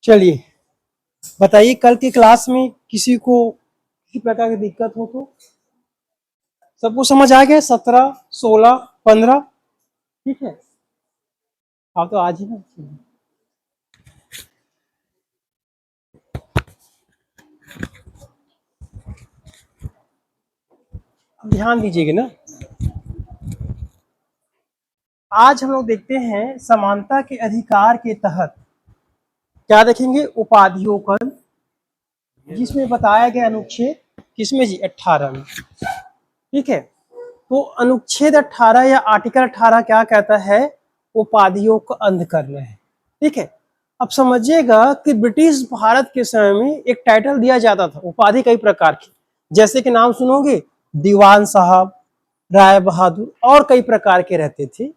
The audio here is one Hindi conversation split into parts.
चलिए बताइए, कल की क्लास में किसी को किसी प्रकार की दिक्कत हो तो सबको समझ आ गया? 17, 16, 15। ठीक है, आप तो आज ही ना। अब ध्यान दीजिएगा ना। आज हम लोग देखते हैं समानता के अधिकार के तहत क्या देखेंगे, उपाधियों का, जिसमें बताया गया अनुच्छेद किसमें जी, 18 में। ठीक है, तो अनुच्छेद 18 या आर्टिकल 18 क्या कहता है? उपाधियों का अंध करना है। ठीक है, अब समझिएगा कि ब्रिटिश भारत के समय में एक टाइटल दिया जाता था, उपाधि कई प्रकार की, जैसे कि नाम सुनोगे, दीवान साहब, राय बहादुर और कई प्रकार के रहते थे,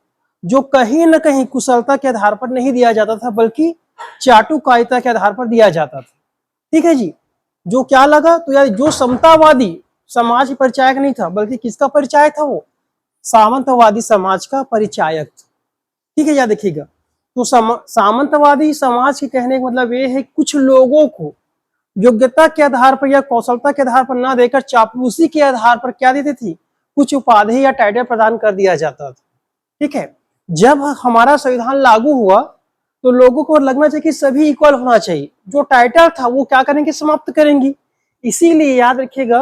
जो कहीं ना कहीं कुशलता के आधार पर नहीं दिया जाता था, बल्कि चाटुकारिता के आधार पर दिया जाता था। ठीक है जी, जो क्या लगा तो यार, जो समतावादी समाज परिचायक नहीं था, बल्कि किसका परिचायक था? वो सामंतवादी समाज का परिचायक था। ठीक है, याद देखिएगा। तो सामंतवादी समाज के कहने का मतलब ये है, कुछ लोगों को योग्यता के आधार पर या कौशलता के आधार पर ना देकर चापलूसी के आधार पर क्या देती थी, कुछ उपाधि या टाइटल प्रदान कर दिया जाता था। ठीक है, जब हमारा संविधान लागू हुआ तो लोगों को लगना चाहिए कि सभी इक्वल होना चाहिए, जो टाइटल था वो क्या करेंगे, समाप्त करेंगे। इसीलिए याद रखिएगा,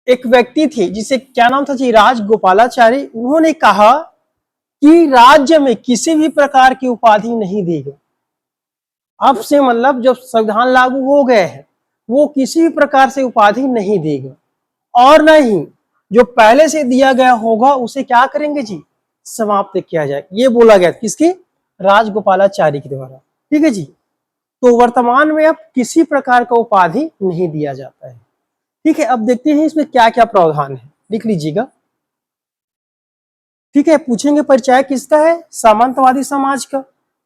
एक व्यक्ति थे जिसे क्या नाम था जी, राजगोपालाचारी, उन्होंने कहा कि राज्य में किसी भी प्रकार की उपाधि नहीं देगा। अब से मतलब जब संविधान लागू हो गए हैं, वो किसी भी प्रकार से उपाधि नहीं देगा, और न ही जो पहले से दिया गया होगा उसे क्या करेंगे जी, समाप्त किया जाए। ये बोला गया किसके, राजगोपालाचारी के द्वारा। ठीक है जी, तो वर्तमान में अब किसी प्रकार का उपाधि नहीं दिया जाता है। ठीक है, अब देखते हैं इसमें क्या क्या प्रावधान है, लिख लीजिएगा। ठीक है, पूछेंगे परिचय किसका है, सामंतवादी समाज का।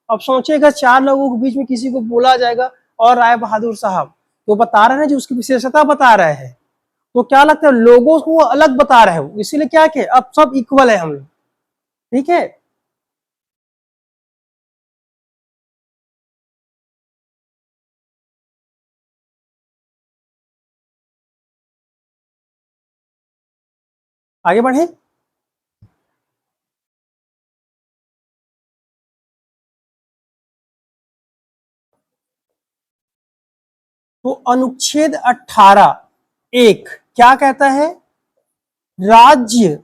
अब सोचेगा चार लोगों के बीच में किसी को बोला जाएगा और राय बहादुर साहब, तो बता रहे हैं जो उसकी विशेषता बता रहे हैं, तो क्या लगता है लोगों को अलग बता रहे हो, इसीलिए क्या कि अब सब इक्वल है हम लोग। ठीक है, आगे बढ़े। तो अनुच्छेद 18(1) क्या कहता है, राज्य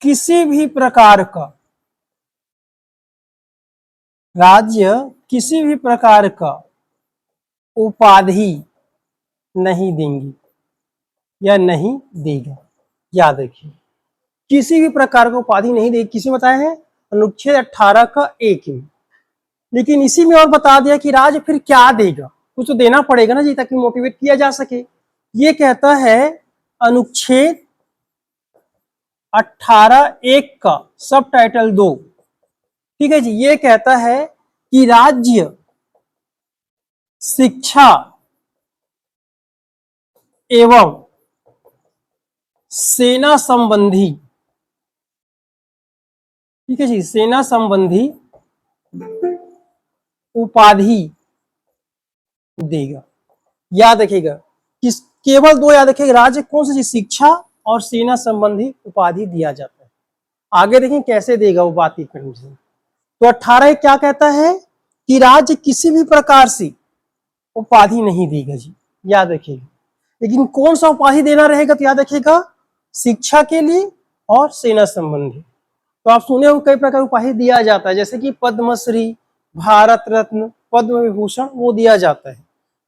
किसी भी प्रकार का, राज्य किसी भी प्रकार का उपाधि नहीं देंगे या नहीं देगा। याद रखिए, किसी भी प्रकार का उपाधि नहीं देगी, किसी बताया है, अनुच्छेद 18 का 1 में। लेकिन इसी में और बता दिया कि राज्य फिर क्या देगा, कुछ तो देना पड़ेगा ना जी, ताकि मोटिवेट किया जा सके। ये कहता है अनुच्छेद 18(1) का सब टाइटल 2। ठीक है जी, ये कहता है कि राज्य शिक्षा एवं सेना संबंधी, ठीक है जी, सेना संबंधी उपाधि देगा। याद रखिएगा, किस, केवल दो याद रखिएगा, राज्य कौन सी चीज, शिक्षा और सेना संबंधी उपाधि दिया जाता है। आगे देखें कैसे देगा वो बात की कंडीशन। तो 18 क्या कहता है कि राज्य किसी भी प्रकार से उपाधि नहीं देगा जी, याद रखिएगा। लेकिन कौन सा उपाधि देना रहेगा, तो याद रखिएगा, शिक्षा के लिए और सेना संबंधी। तो आप सुने हो कई प्रकार उपाधि दिया जाता है, जैसे कि पद्मश्री, भारत रत्न, पद्म विभूषण, वो दिया जाता है।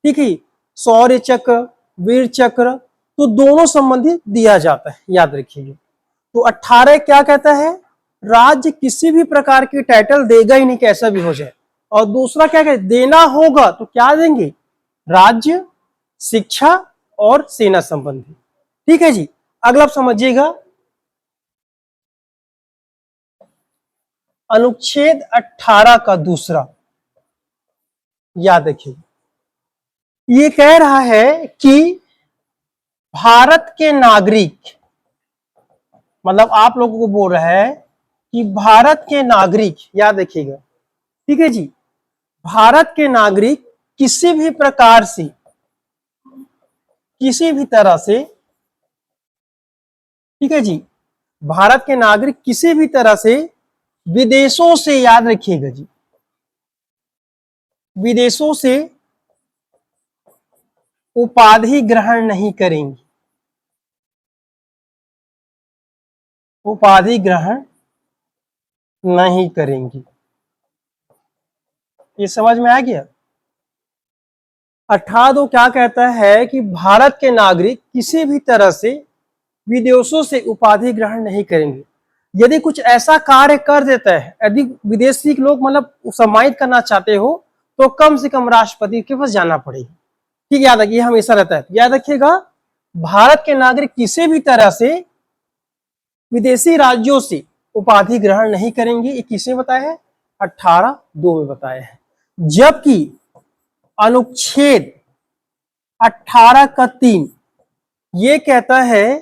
ठीक है, शौर्य चक्र, वीर चक्र, तो दोनों संबंधित दिया जाता है, याद रखिए। तो 18 क्या कहता है, राज्य किसी भी प्रकार की टाइटल देगा ही नहीं, कैसा भी हो जाए। और दूसरा क्या कहते, देना होगा तो क्या देंगे, राज्य, शिक्षा और सेना संबंधी। ठीक है जी, अगला आप समझिएगा, अनुच्छेद 18 का दूसरा, याद रखिए, ये कह रहा है कि भारत के नागरिक, मतलब आप लोगों को बोल रहा है कि भारत के नागरिक, याद रखिएगा, ठीक है जी, भारत के नागरिक किसी भी प्रकार से, किसी भी तरह से, ठीक है जी, भारत के नागरिक किसी भी तरह से विदेशों से, याद रखिएगा जी, विदेशों से उपाधि ग्रहण नहीं करेंगे, उपाधि ग्रहण नहीं करेंगी। ये समझ में आ गया। 18 क्या कहता है कि भारत के नागरिक किसी भी तरह से विदेशों से उपाधि ग्रहण नहीं करेंगे। यदि कुछ ऐसा कार्य कर देता है, यदि विदेशी लोग मतलब सम्मानित करना चाहते हो, तो कम से कम राष्ट्रपति के पास जाना पड़ेगा। ठीक, याद रखिए, हमेशा रहता है, याद रखिएगा, भारत के नागरिक किसी भी तरह से विदेशी राज्यों से उपाधि ग्रहण नहीं करेंगे। ये किसने बताया है? 18(2) में बताया है। जबकि अनुच्छेद 18(3) ये कहता है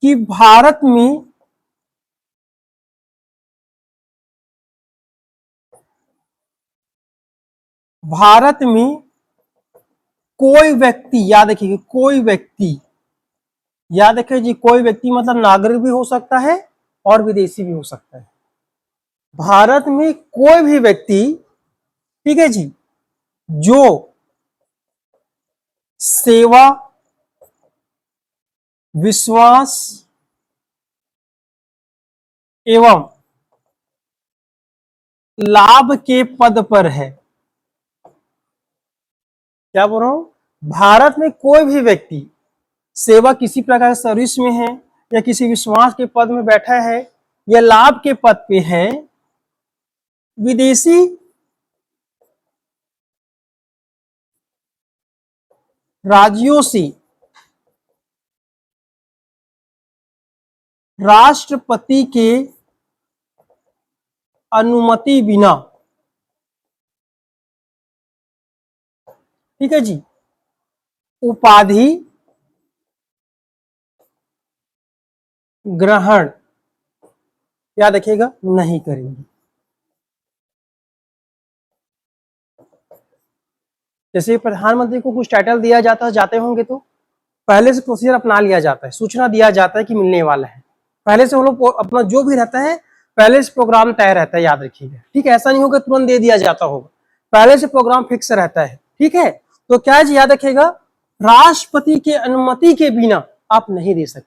कि भारत में कोई व्यक्ति, याद रखिए, कोई व्यक्ति, याद रखिए जी, कोई व्यक्ति मतलब नागरिक भी हो सकता है और विदेशी भी हो सकता है। भारत में कोई भी व्यक्ति, ठीक है जी, जो सेवा, विश्वास एवं लाभ के पद पर है, क्या बोल रहा हूं, भारत में कोई भी व्यक्ति सेवा, किसी प्रकार सर्विस में है, या किसी विश्वास के पद में बैठा है, या लाभ के पद पे है, विदेशी राज्यों से राष्ट्रपति के अनुमति बिना, ठीक है जी, उपाधि ग्रहण, याद रखिएगा, नहीं करेंगे। जैसे प्रधानमंत्री को कुछ टाइटल दिया जाता है, जाते होंगे तो पहले से प्रोसीजर अपना लिया जाता है, सूचना दिया जाता है कि मिलने वाला है, पहले से वो लोग अपना जो भी रहता है पहले से प्रोग्राम तय रहता है, याद रखिएगा। ठीक है, ऐसा नहीं होगा तुरंत दे दिया जाता होगा, पहले से प्रोग्राम फिक्स रहता है। ठीक है, तो क्या है, याद रखिएगा, राष्ट्रपति के अनुमति के बिना आप नहीं दे सकते।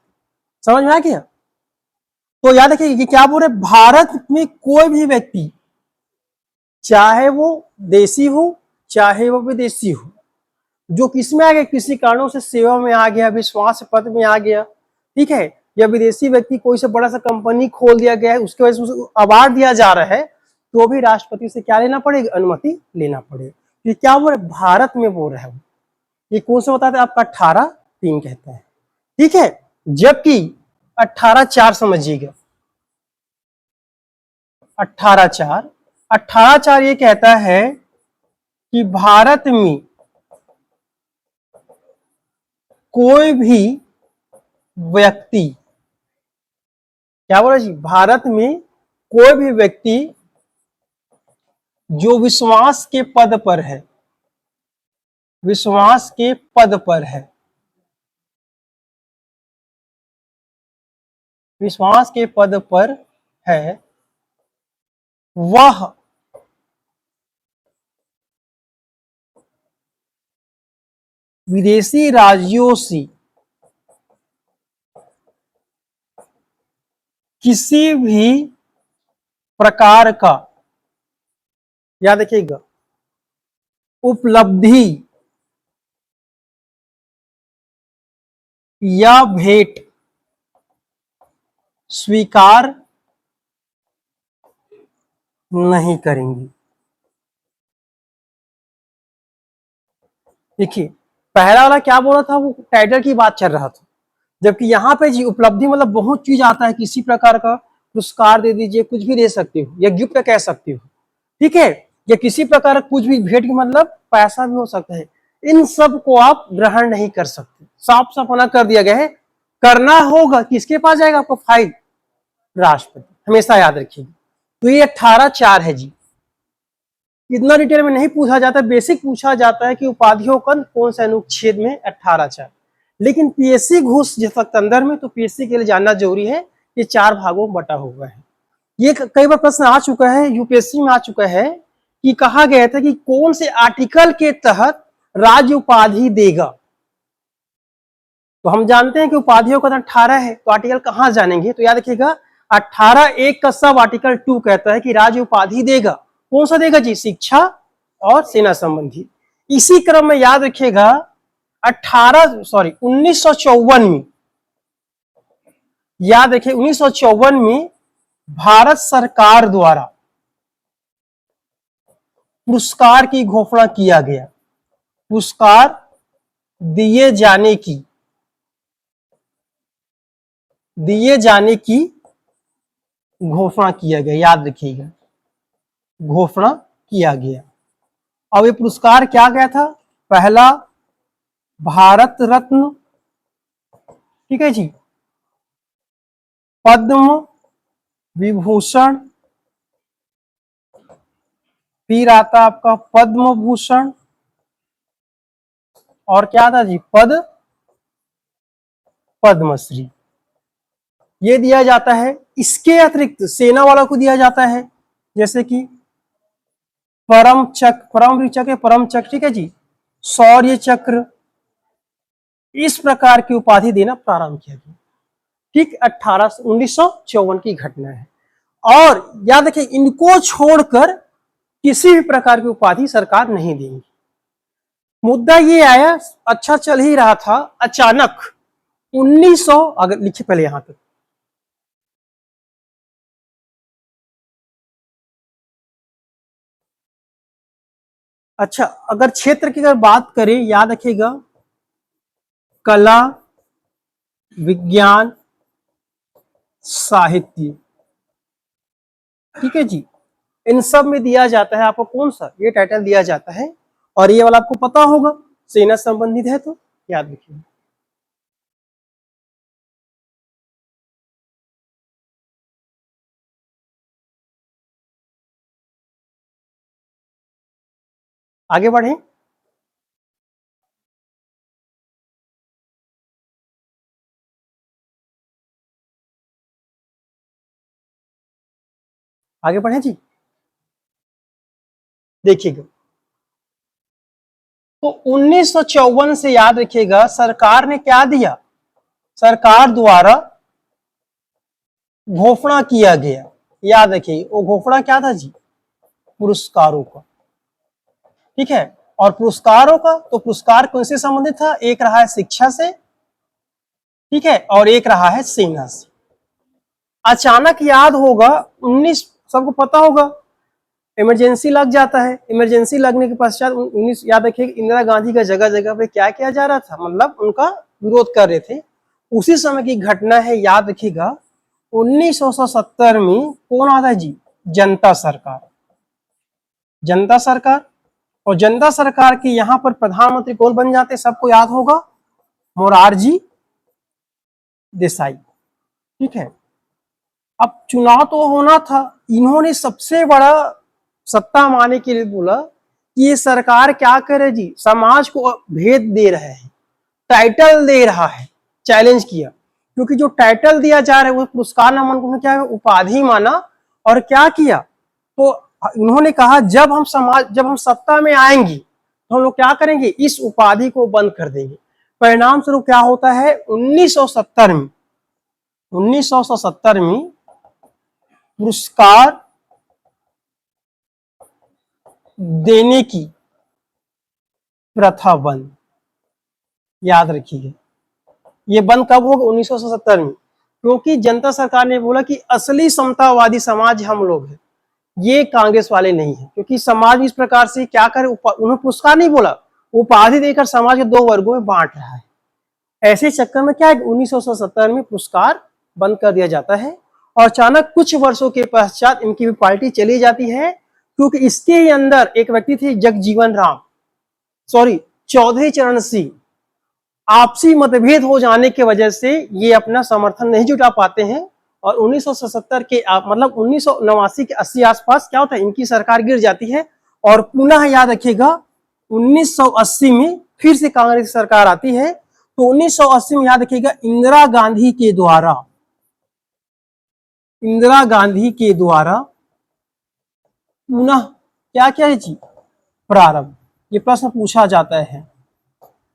समझ में आ गया? तो याद रखिएगा कि क्या बोल रहे, भारत में कोई भी व्यक्ति, चाहे वो देशी हो चाहे वो विदेशी हो, जो किसमें आ गया, किसी कारणों से सेवा में आ गया, विश्वास पद में आ गया, ठीक है, या विदेशी व्यक्ति कोई से बड़ा सा कंपनी खोल दिया गया है, उसके वजह से उसको अवार्ड दिया जा रहा है, तो भी राष्ट्रपति से क्या लेना पड़ेगा, अनुमति लेना पड़ेगा। ये क्या बोल रहे, भारत में बोल रहा है। ये कौन सा बताते आपका 18(3) कहता है। ठीक है, जबकि 18(4) समझिएगा, 18(4) ये कहता है कि भारत में कोई भी व्यक्ति, क्या बोला जी, भारत में कोई भी व्यक्ति जो विश्वास के पद पर है, विश्वास के पद पर है, विश्वास के पद पर है, वह विदेशी राज्यों से किसी भी प्रकार का, याद रखिएगा, उपलब्धि या भेंट स्वीकार नहीं करेंगी। देखिए, पहला वाला क्या बोला था, वो टाइटल की बात चल रहा था, जबकि यहाँ पे जी उपलब्धि मतलब बहुत चीज आता है, किसी प्रकार का पुरस्कार दे दीजिए, कुछ भी दे सकते हो, या गिफ्ट कह सकते हो, ठीक है, या किसी प्रकार का कुछ भी भेंट, मतलब पैसा भी हो सकता है, इन सब को आप ग्रहण नहीं कर सकते। साफ साफ मना कर दिया गया है। करना होगा किसके पास जाएगा आपको फाइल, राष्ट्रपति। हमेशा याद रखिएगा। तो ये 18/4 है जी। इतना डिटेल में नहीं पूछा जाता, बेसिक पूछा जाता है कि उपाधियों का कौन से अनुच्छेद में 18/4। लेकिन पीएससी घूस जिस वक्त अंदर में, तो पीएससी के लिए जानना जरूरी है, ये 4 भागों में बटा हुआ है। ये कई बार प्रश्न आ चुका है, यूपीएससी में आ चुका है कि कहा गया था कि कौन से आर्टिकल के तहत राज्य उपाधि देगा। तो हम जानते हैं कि उपाधियों का 18 है, तो आर्टिकल कहां जानेंगे, तो याद रखिएगा 18(1) का सब आर्टिकल 2 कहता है कि राज्य उपाधि देगा। कौन सा देगा जी, शिक्षा और सेना संबंधी। इसी क्रम में याद रखिएगा 1954 में, याद रखिए 1954 में भारत सरकार द्वारा पुरस्कार की घोषणा किया गया। पुरस्कार दिए जाने की घोषणा किया गया, याद रखिएगा घोषणा किया गया। अब ये पुरस्कार क्या गया था, पहला भारत रत्न, ठीक है जी, पद्म विभूषण, फिर आता आपका पद्म भूषण, और क्या था जी, पद्मश्री, ये दिया जाता है। इसके अतिरिक्त सेना वालों को दिया जाता है, जैसे कि परम चक्र, ठीक है जी, शौर्य चक्र, इस प्रकार की उपाधि देना प्रारंभ किया गया। ठीक 1954 की घटना है। और याद रखिए इनको छोड़कर किसी भी प्रकार की उपाधि सरकार नहीं देगी। मुद्दा ये आया, अच्छा चल ही रहा था, अचानक 1900, अगर लिखिए पहले यहां तक, अच्छा अगर क्षेत्र की अगर बात करें, याद रखिएगा कला, विज्ञान, साहित्य, ठीक है जी, इन सब में दिया जाता है आपको कौन सा, ये टाइटल दिया जाता है। और ये वाला आपको पता होगा, सेना संबंधित है, तो याद रखिए। आगे बढ़े, आगे बढ़े जी। देखिएगा, तो 1954 से याद रखिएगा सरकार ने क्या दिया, सरकार द्वारा घोषणा किया गया। याद रखिए वो घोषणा क्या था जी, पुरस्कारों का, ठीक है। और पुरस्कारों का, तो पुरस्कार कौन से संबंधित था, एक रहा है शिक्षा से, ठीक है, और एक रहा है सेना से। अचानक याद होगा 19, सबको पता होगा, इमरजेंसी लग जाता है। इमरजेंसी लगने के पश्चात 19, याद रखिए इंदिरा गांधी का जगह जगह पे क्या किया जा रहा था, मतलब उनका विरोध कर रहे थे। उसी समय की घटना है, याद रखिएगा 1970 में कौन आता है जी, जनता सरकार। जनता सरकार, और जनता सरकार के यहाँ पर प्रधानमंत्री कौन बन जाते, सबको याद होगा, मोरारजी देसाई, ठीक है। अब चुनाव तो होना था, इन्होंने सबसे बड़ा सत्ता माने के लिए बोला कि ये सरकार क्या करे जी, समाज को भेद दे रहा है, टाइटल दे रहा है, चैलेंज किया। क्योंकि जो टाइटल दिया जा रहा है वो पुरस्कार ना मान, उन्होंने क्या है उपाधि माना। और क्या किया, तो उन्होंने कहा जब हम सत्ता में आएंगी तो हम लोग क्या करेंगे, इस उपाधि को बंद कर देंगे। परिणाम स्वरूप क्या होता है, 1970 में पुरस्कार देने की प्रथा बंद। याद रखिए ये बंद कब होगा, 1970 में, क्योंकि जनता सरकार ने बोला कि असली समतावादी समाज हम लोग हैं, ये कांग्रेस वाले नहीं है। क्योंकि समाज इस प्रकार से क्या करे, उन्होंने पुरस्कार नहीं बोला, उपाधि देकर समाज के दो वर्गों में बांट रहा है। ऐसे चक्कर में क्या है, 1970 में पुरस्कार बंद कर दिया जाता है। और अचानक कुछ वर्षों के पश्चात इनकी भी पार्टी चली जाती है, क्योंकि इसके ही अंदर एक व्यक्ति थे चौधरी चरण सिंह। आपसी मतभेद हो जाने की वजह से ये अपना समर्थन नहीं जुटा पाते हैं और 1977 के मतलब 1989 के 80 आसपास क्या होता है, इनकी सरकार गिर जाती है और पुनः याद रखिएगा 1980 में फिर से कांग्रेस की सरकार आती है। तो 1980 में याद रखिएगा इंदिरा गांधी के द्वारा पुनः क्या क्या है जी, प्रारंभ, ये प्रश्न पूछा जाता है।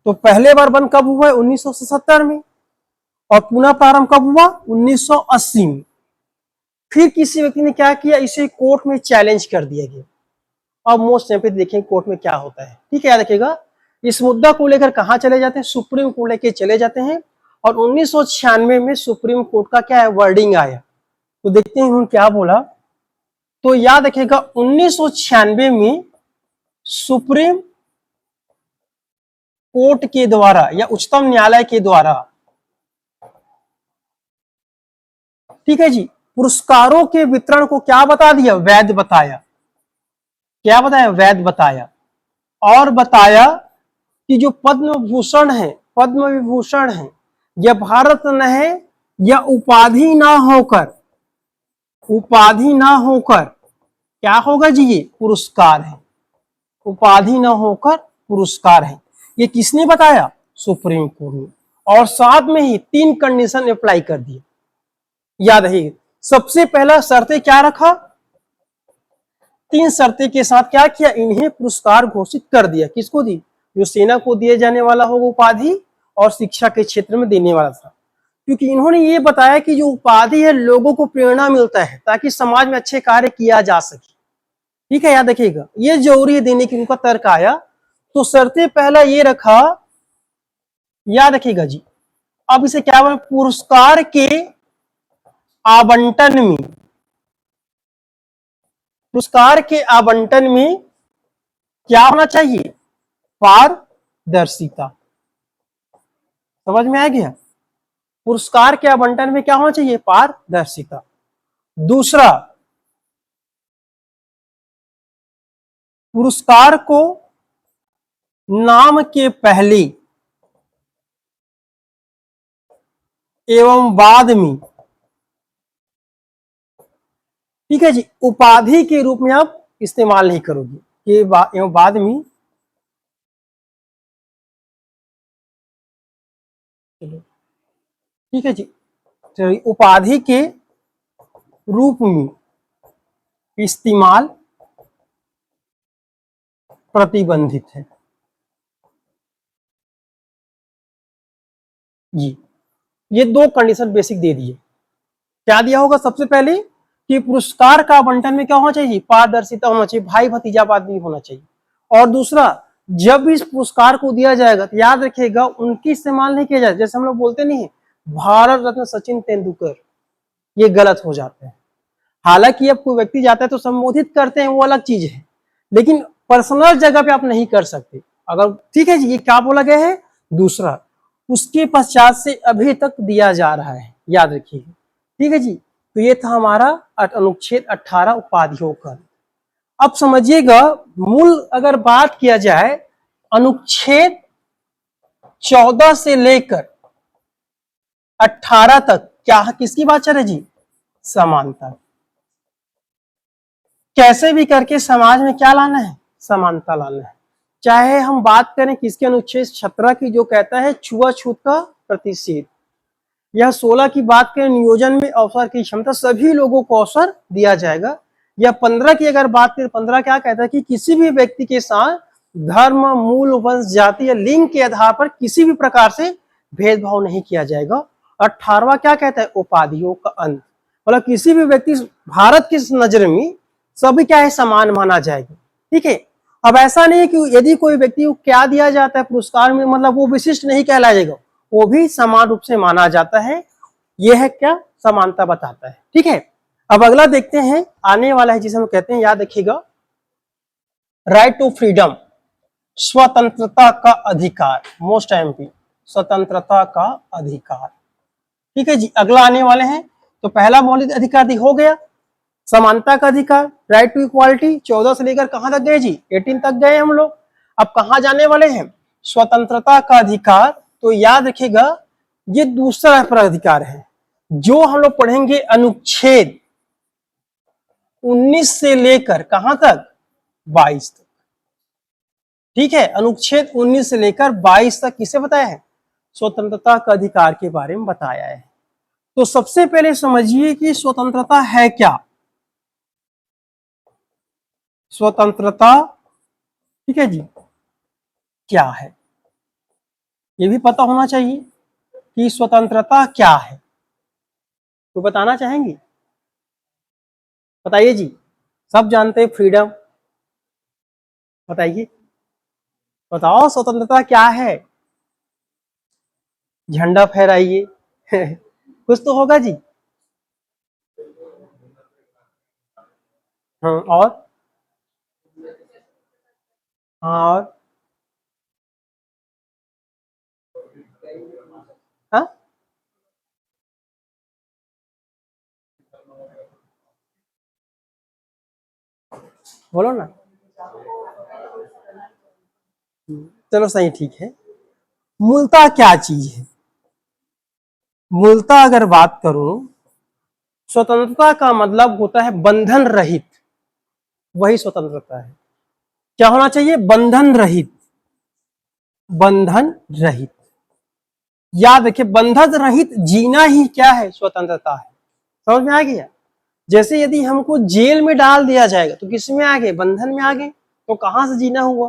तो पहले बार बंद कब हुआ है, 1977 में, और पुनः प्रारंभ कब हुआ, 1980 में। फिर किसी व्यक्ति ने क्या किया, इसे कोर्ट में चैलेंज कर दिया गया। अब मोस्ट पे देखें कोर्ट में क्या होता है, ठीक है, याद रखिएगा। इस मुद्दा को लेकर कहां चले जाते हैं, सुप्रीम कोर्ट लेके चले जाते हैं, और 1996 में सुप्रीम कोर्ट का क्या है, वर्डिंग आया। तो देखते हैं उन्होंने क्या बोला। तो याद रखिएगा 1996 में सुप्रीम कोर्ट के द्वारा या उच्चतम न्यायालय के द्वारा, ठीक है जी, पुरस्कारों के वितरण को क्या बता दिया, वैध बताया। क्या बताया, वैध बताया। और बताया कि जो पद्म विभूषण है यह भारत न है, यह उपाधि ना होकर क्या होगा जी, ये पुरस्कार है। उपाधि ना होकर पुरस्कार है। ये किसने बताया, सुप्रीम कोर्ट ने। और साथ में ही 3 कंडीशन अप्लाई कर दिए, याद रहिए। सबसे पहला शर्तें क्या रखा, 3 शर्तें के साथ क्या किया, इन्हें पुरस्कार घोषित कर दिया। किसको दी, जो सेना को दिए जाने वाला होगा उपाधि, और शिक्षा के क्षेत्र में देने वाला था। क्योंकि इन्होंने ये बताया कि जो उपाधि है लोगों को प्रेरणा मिलता है ताकि समाज में अच्छे कार्य किया जा सके, ठीक है, याद रखिएगा। ये जरूरी है देने की, उनका तर्क आया। तो शर्तें पहला ये रखा, याद रखिएगा जी। अब इसे क्या बोले, पुरस्कार के आवंटन में क्या होना चाहिए, पारदर्शिता। समझ में आ गया, पुरस्कार के आवंटन में क्या होना चाहिए, पारदर्शिता। दूसरा, पुरस्कार को नाम के पहले एवं बाद में, ठीक है जी, उपाधि के रूप में आप इस्तेमाल नहीं करोगे, ये एवं बाद में, ठीक है जी, तो उपाधि के रूप में इस्तेमाल प्रतिबंधित है जी। ये 2 कंडीशन बेसिक दे दिए। क्या दिया होगा, सबसे पहले कि पुरस्कार का आवंटन में क्या होना चाहिए, पारदर्शिता होना चाहिए, भाई भतीजावाद नहीं होना चाहिए। और दूसरा, जब इस पुरस्कार को दिया जाएगा तो याद रखिएगा उनकी इस्तेमाल नहीं किया जाए, जैसे हम लोग बोलते नहीं है भारत रत्न सचिन तेंदुलकर, ये गलत हो जाता है। हालांकि अब कोई व्यक्ति जाता है तो संबोधित करते हैं, वो अलग चीज है, लेकिन पर्सनल जगह पे आप नहीं कर सकते अगर, ठीक है जी। ये क्या बोला गया है, दूसरा, उसके पश्चात से अभी तक दिया जा रहा है, याद रखिए, ठीक है जी। तो ये था हमारा अनुच्छेद 18 उपाधियों का। अब समझिएगा, मूल अगर बात किया जाए अनुच्छेद 14 से लेकर 18 तक क्या किसकी बात चल रही जी, समानता। कैसे भी करके समाज में क्या लाना है, समानता लाना है। चाहे हम बात करें किसके, अनुच्छेद 17 की, जो कहता है छुआछूत का प्रतिषेध, यह 16 की बात करें नियोजन में अवसर की क्षमता, सभी लोगों को अवसर दिया जाएगा। या 15 की अगर बात करें, 15 क्या कहता है कि किसी भी व्यक्ति के साथ धर्म, मूल, वंश, जाति या लिंग के आधार पर किसी भी प्रकार से भेदभाव नहीं किया जाएगा। 18वां क्या कहता है, उपाधियों का अंत, मतलब किसी भी व्यक्ति भारत की नजर में सभी क्या है, समान माना जाएगा, ठीक है। अब ऐसा नहीं है कि यदि कोई व्यक्ति को क्या दिया जाता है पुरस्कार में, मतलब वो विशिष्ट नहीं कहलाएगा, वो भी समान रूप से माना जाता है। यह है क्या, समानता बताता है, ठीक है। अब अगला देखते हैं, आने वाला है जिसे हम कहते हैं, याद रखिएगा, राइट टू फ्रीडम, स्वतंत्रता का अधिकार, मोस्ट एमपी, स्वतंत्रता का अधिकार, ठीक है जी। अगला आने वाले हैं, तो पहला मौलिक अधिकार हो गया, समानता का अधिकार, राइट टू इक्वालिटी, 14 से लेकर कहां तक गए जी, 18 तक गए हम लोग। अब कहां जाने वाले हैं, स्वतंत्रता का अधिकार। तो याद रखिएगा ये दूसरा अधिकार है, जो हम लोग पढ़ेंगे अनुच्छेद 19 से लेकर कहां तक 22 तक। ठीक है, अनुच्छेद 19 से लेकर 22 तक किसे बताया है? स्वतंत्रता का अधिकार के बारे में बताया है। तो सबसे पहले समझिए कि स्वतंत्रता है क्या। स्वतंत्रता, ठीक है जी, क्या है ये भी पता होना चाहिए कि स्वतंत्रता क्या है। तो बताना चाहेंगे? बताइए जी। सब जानते हैं फ्रीडम, बताइए, बताओ स्वतंत्रता क्या है। झंडा फहराइए कुछ तो होगा जी। हाँ, और हाँ, और हाँ, बोलो ना। चलो सही, ठीक है। मूलतः क्या चीज है? मूलतः अगर बात करूं, स्वतंत्रता का मतलब होता है बंधन रहित, वही स्वतंत्रता है। क्या होना चाहिए? बंधन रहित, बंधन रहित। याद रखिए, बंधन रहित जीना ही क्या है? स्वतंत्रता है। समझ में आ गया? जैसे यदि हमको जेल में डाल दिया जाएगा तो किस में आ गए? बंधन में आ गए। तो कहां से जीना हुआ?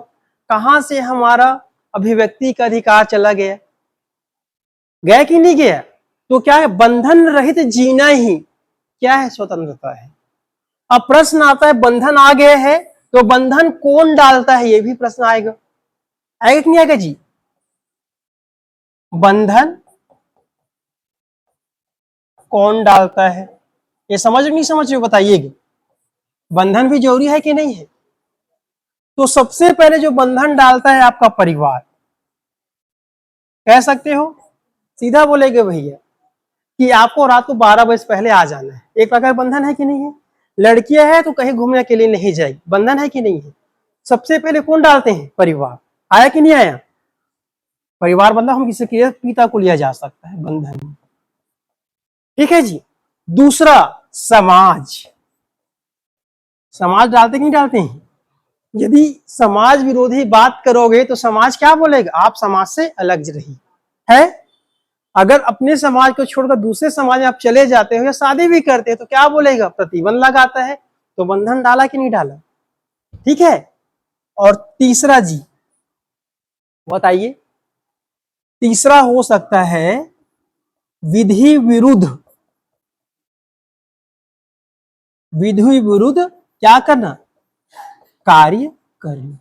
कहां से हमारा अभिव्यक्ति का अधिकार चला गया? गया कि नहीं गया? तो क्या है? बंधन रहित जीना ही क्या है? स्वतंत्रता है। अब प्रश्न आता है, बंधन आ गए है तो बंधन कौन डालता है? ये भी प्रश्न आएगा। आएगा कि नहीं आएगा जी? बंधन कौन डालता है? ये समझ नहीं समझ रहे हो? बताइएगा। बंधन भी जरूरी है कि नहीं है? तो सबसे पहले जो बंधन डालता है आपका परिवार, कह सकते हो। सीधा बोलेगे भैया कि आपको रात को 12 बजे पहले आ जाना है, एक प्रकार बंधन है कि नहीं है? लड़कियां हैं तो कहीं घूमने के लिए नहीं जाएगी, बंधन है कि नहीं है? सबसे पहले कौन डालते हैं? परिवार। आया कि नहीं आया? परिवार मतलब हम किसी के पिता को लिया जा सकता है बंधन। ठीक है जी। दूसरा, समाज। समाज डालते कि नहीं डालते हैं? यदि समाज विरोधी बात करोगे तो समाज क्या बोलेगा? आप समाज से अलग रही है। अगर अपने समाज को छोड़कर दूसरे समाज में आप चले जाते हो या शादी भी करते हो तो क्या बोलेगा? प्रतिबंध लगाता है। तो बंधन डाला कि नहीं डाला? ठीक है। और तीसरा जी, बताइए। तीसरा हो सकता है विधि विरुद्ध। विधि विरुद्ध क्या करना? कार्य करना।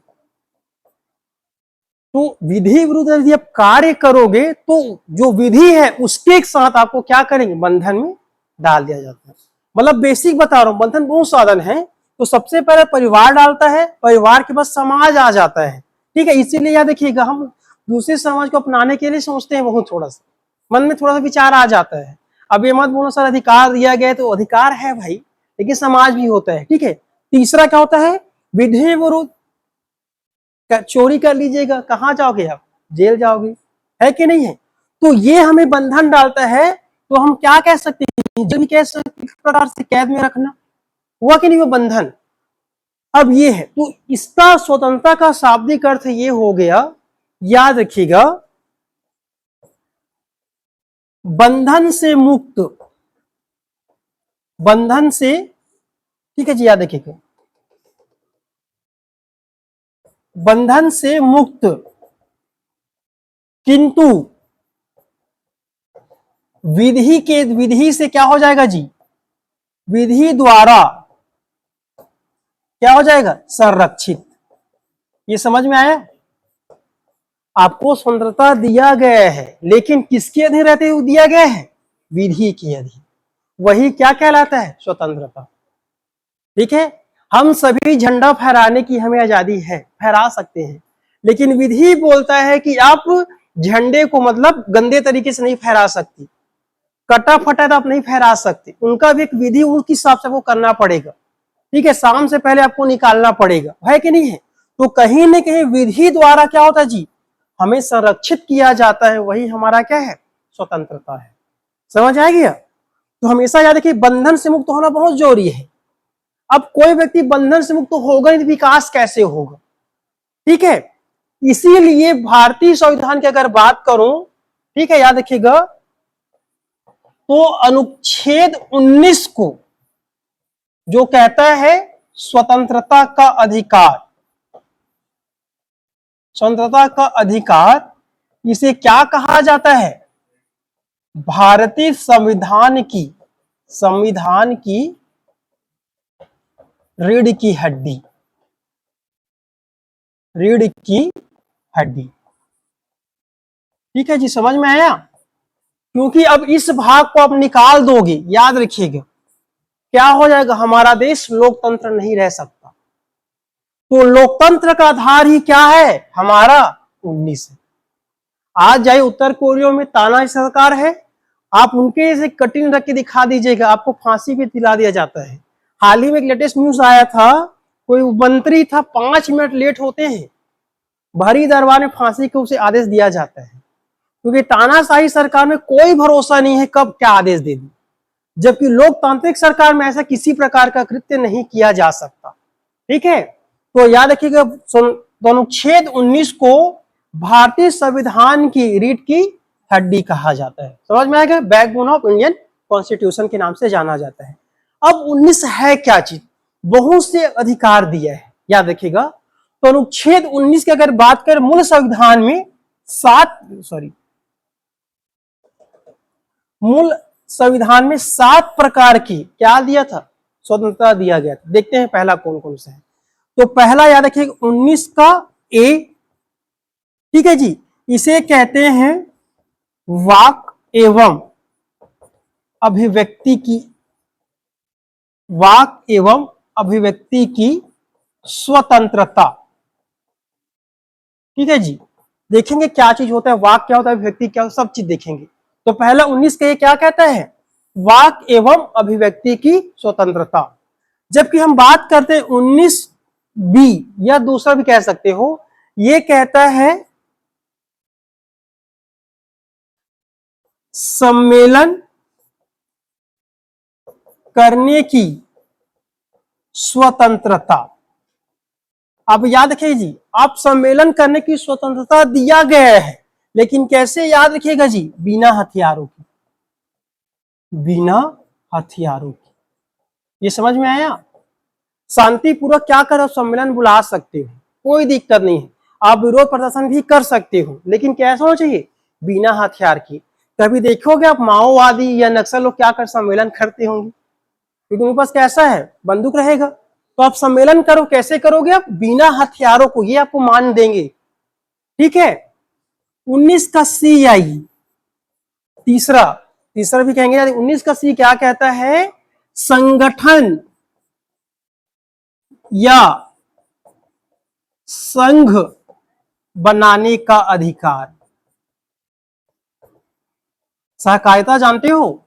तो विधि विरुद्ध यदि आप कार्य करोगे तो जो विधि है उसके साथ आपको क्या करेंगे? बंधन में डाल दिया जाता है। मतलब बेसिक बता रहा हूं, बंधन बहुत साधन है। तो सबसे पहले परिवार डालता है, परिवार के बाद समाज आ जाता है। ठीक है, इसीलिए याद रखिएगा, हम दूसरे समाज को अपनाने के लिए सोचते हैं बहुत, थोड़ा सा मन में थोड़ा सा विचार आ जाता है। अब ये मत बोलो सर अधिकार दिया गया, तो अधिकार है भाई, लेकिन समाज भी होता है। ठीक है। तीसरा क्या होता है? विधि विरुद्ध। चोरी कर लीजिएगा, कहां जाओगे आप? जेल जाओगे, है कि नहीं है? तो ये हमें बंधन डालता है। तो हम क्या कह सकते हैं? जब कह सकते हैं, एक प्रकार से कैद में रखना हुआ कि नहीं? वो बंधन। अब ये है, तो इसका स्वतंत्रता का शाब्दिक अर्थ ये हो गया, याद रखिएगा, बंधन से मुक्त। बंधन से, ठीक है जी, याद रखिएगा, बंधन से मुक्त। किंतु विधि से क्या हो जाएगा जी? विधि द्वारा क्या हो जाएगा? संरक्षित। ये समझ में आया? आपको स्वतंत्रता दिया गया है, लेकिन किसके अधीन रहते हुए दिया गया है? विधि के अधीन। वही क्या कहलाता है? स्वतंत्रता। ठीक है। हम सभी झंडा फहराने की हमें आजादी है, फहरा सकते हैं, लेकिन विधि बोलता है कि आप झंडे को मतलब गंदे तरीके से नहीं फहरा सकती, कटा फटा तो आप नहीं फहरा सकते। उनका भी एक विधि, उनके हिसाब से वो करना पड़ेगा। ठीक है, शाम से पहले आपको निकालना पड़ेगा, है कि नहीं है? तो कहीं न कहीं विधि द्वारा क्या होता है जी? हमें संरक्षित किया जाता है, वही हमारा क्या है? स्वतंत्रता है। समझ आ गया? तो हमेशा याद रखिए बंधन से मुक्त होना बहुत जरूरी है। अब कोई व्यक्ति बंधन से मुक्त होगा नहीं तो विकास कैसे होगा, ठीक है। इसीलिए भारतीय संविधान की अगर बात करूं, ठीक है, याद रखिएगा, तो अनुच्छेद 19 को जो कहता है स्वतंत्रता का अधिकार, स्वतंत्रता का अधिकार, इसे क्या कहा जाता है? भारतीय संविधान की रीढ़ की हड्डी, रीढ़ की हड्डी। ठीक है जी, समझ में आया? क्योंकि अब इस भाग को आप निकाल दोगे, याद रखिएगा क्या हो जाएगा, हमारा देश लोकतंत्र नहीं रह सकता। तो लोकतंत्र का आधार ही क्या है हमारा? 19 है। आज जाए उत्तर कोरिया में तानाशाही सरकार है, आप उनके जैसे कटिंग रख के दिखा दीजिएगा, आपको फांसी भी दिला दिया जाता है। हाल ही में एक लेटेस्ट न्यूज आया था, कोई मंत्री था 5 मिनट लेट होते हैं, भरी दरबार में फांसी को उसे आदेश दिया जाता है, क्योंकि तानाशाही सरकार में कोई भरोसा नहीं है कब क्या आदेश दे दी, जबकि लोकतांत्रिक सरकार में ऐसा किसी प्रकार का कृत्य नहीं किया जा सकता। ठीक है, तो याद रखिएगा अनुच्छेद 19 को भारतीय संविधान की रीढ़ की हड्डी कहा जाता है। समझ में आएगा? बैकबोन ऑफ इंडियन कॉन्स्टिट्यूशन के नाम से जाना जाता है। अब 19 है क्या चीज? बहुत से अधिकार दिया है, याद रखिएगा। तो अनुच्छेद 19 की अगर बात करें, मूल संविधान में मूल संविधान में 7 प्रकार की क्या दिया था? स्वतंत्रता दिया गया था। देखते हैं पहला कौन कौन सा है। तो पहला याद रखिएगा 19 का ए, ठीक है जी, इसे कहते हैं वाक एवं अभिव्यक्ति की, वाक एवं अभिव्यक्ति की स्वतंत्रता। ठीक है जी, देखेंगे क्या चीज होता है, वाक क्या होता है, अभिव्यक्ति क्या होता है, सब चीज देखेंगे। तो पहला 19 का ये क्या कहता है? वाक एवं अभिव्यक्ति की स्वतंत्रता। जबकि हम बात करते हैं 19 बी, या दूसरा भी कह सकते हो, ये कहता है सम्मेलन करने की स्वतंत्रता। अब याद रखिए जी, आप सम्मेलन करने की स्वतंत्रता दिया गया है, लेकिन कैसे? याद रखिएगा जी, बिना हथियारों की, बिना हथियारों की। ये समझ में आया? शांतिपूर्वक क्या करो, सम्मेलन बुला सकते हो, कोई दिक्कत नहीं है, आप विरोध प्रदर्शन भी कर सकते हो, लेकिन कैसा होना चाहिए? बिना हथियार की। कभी देखोगे आप माओवादी या नक्सल लोग क्या कर सम्मेलन करते होंगे, क्योंकि उनके पास कैसा है? बंदूक रहेगा। तो आप सम्मेलन करो, कैसे करोगे आप? बिना हथियारों को, ये आपको मान देंगे। ठीक है, 19 का सी आई, तीसरा भी कहेंगे। 19 का सी क्या कहता है? संगठन या संघ बनाने का अधिकार। सहकारिता जानते हो?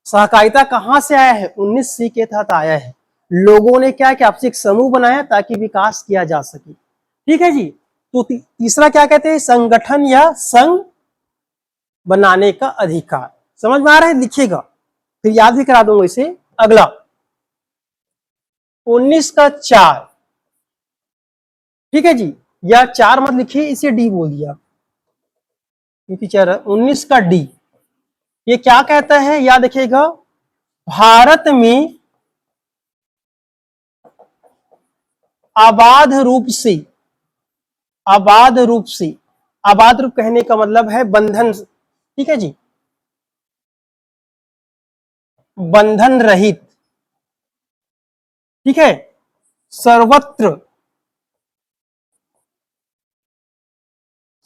सहकारिता कहां से आया है? 19 सी के तहत आया है। लोगों ने क्या किया? आपसे एक समूह बनाया ताकि विकास किया जा सके। ठीक है जी। तो तीसरा क्या कहते हैं? संगठन या संघ बनाने का अधिकार। समझ में आ रहा है? लिखिएगा, फिर याद भी करा दूंगा इसे। अगला 19 का 4, ठीक है जी, या 4 मत लिखिए, इसे डी बोल दिया, क्योंकि 19 का डी, ये क्या कहता है? याद रखिएगा, भारत में अबाध रूप से, अबाध रूप से, अबाध रूप कहने का मतलब है बंधन, ठीक है जी, बंधन रहित, ठीक है, सर्वत्र,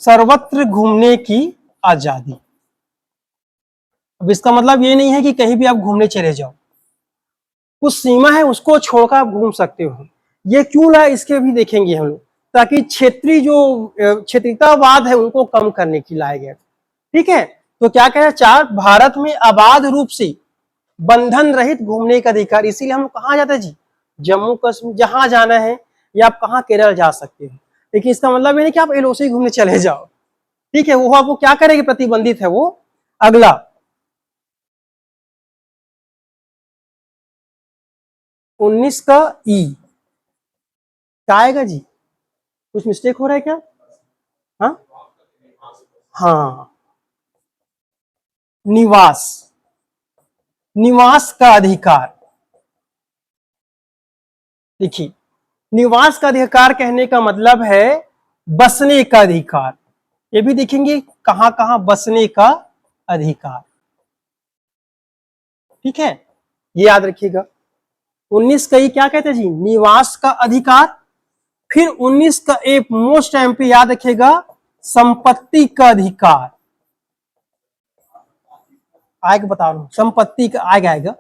सर्वत्र घूमने की आजादी। अब इसका मतलब ये नहीं है कि कहीं भी आप घूमने चले जाओ, कुछ सीमा है, उसको छोड़कर आप घूम सकते हो। ये क्यों लाए, इसके भी देखेंगे हम लोग, ताकि क्षेत्रीय जो क्षेत्रीयतावाद है उनको कम करने की लाए गए। ठीक है, तो क्या कह रहे हैं? 4, भारत में अबाध रूप से बंधन रहित घूमने का अधिकार। इसीलिए हम कहाँ जाते हैं जी? जम्मू कश्मीर, जहां जाना है, या आप कहाँ केरल जा सकते हो, लेकिन इसका मतलब ये नहीं कि आप एलओसी घूमने चले जाओ। ठीक है, वो आपको क्या करेगी? प्रतिबंधित है वो। अगला 19 का ई क्या आएगा जी? कुछ मिस्टेक हो रहा है क्या? हाँ हाँ, निवास, निवास का अधिकार। देखिए, निवास का अधिकार कहने का मतलब है बसने का अधिकार। ये भी देखेंगे कहां कहां बसने का अधिकार। ठीक है, ये याद रखिएगा। 19 का ये क्या कहते हैं जी? निवास का अधिकार। फिर 19 का एक मोस्ट एमपी याद रखिएगा, संपत्ति का अधिकार। आएगा, बता रहा हूं, संपत्ति का आएगा।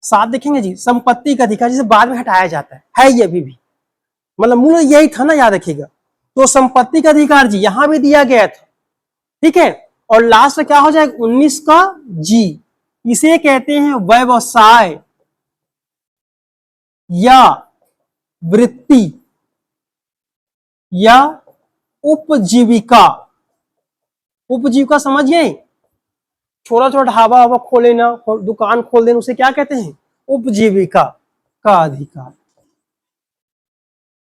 साथ देखेंगे जी, संपत्ति का अधिकार जिसे बाद में हटाया जाता है ये अभी भी, मतलब मूल यही था ना, याद रखिएगा। तो संपत्ति का अधिकार जी यहां भी दिया गया था। ठीक है, और लास्ट में क्या हो जाएगा? 19 का जी, इसे कहते हैं व्यवसाय या वृत्ति या उपजीविका। उपजीविका समझिए, छोटा छोटा ढाबा वाबा खोले ना, दुकान खोल देना, उसे क्या कहते हैं? उपजीविका का अधिकार।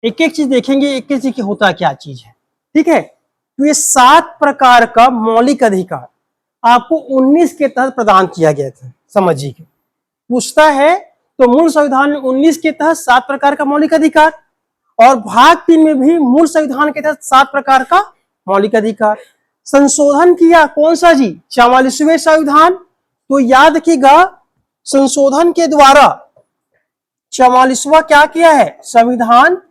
एक एक चीज देखेंगे, एक एक चीज की होता क्या चीज है। ठीक है, तो ये 7 प्रकार का मौलिक अधिकार आपको 19 के तहत प्रदान किया गया था। समझिए, पूछता है तो मूल संविधान में 19 के तहत 7 प्रकार का मौलिक अधिकार, और भाग 3 में भी मूल संविधान के तहत 7 प्रकार का मौलिक अधिकार। संशोधन किया कौन सा जी? 44वें संविधान। तो याद रखिएगा, संशोधन के द्वारा 44वां क्या किया है? संविधान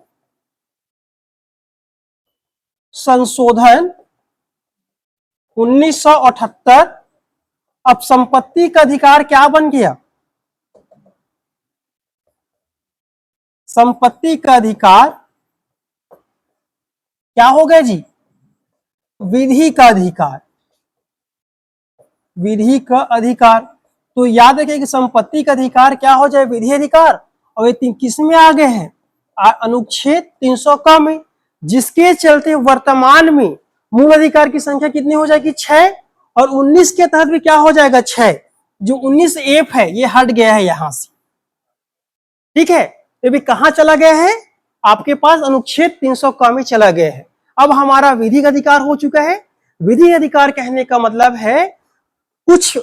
संशोधन 1978। अब संपत्ति का अधिकार क्या बन गया? संपत्ति का अधिकार क्या हो गया जी? विधि का अधिकार। विधि का अधिकार। तो याद रखिए कि संपत्ति का अधिकार क्या हो जाए? विधि अधिकार। और ये किस में आ गए हैं? अनुच्छेद 300 का में, जिसके चलते वर्तमान में मूल अधिकार की संख्या कितनी हो जाएगी? 6। और 19 के तहत भी क्या हो जाएगा? 6। जो 19 एफ है ये हट गया है यहां से। ठीक है, ये भी कहां चला गया है? आपके पास अनुच्छेद 300 का में चला गया है। अब हमारा विधिक अधिकार हो चुका है। विधि अधिकार कहने का मतलब है कुछ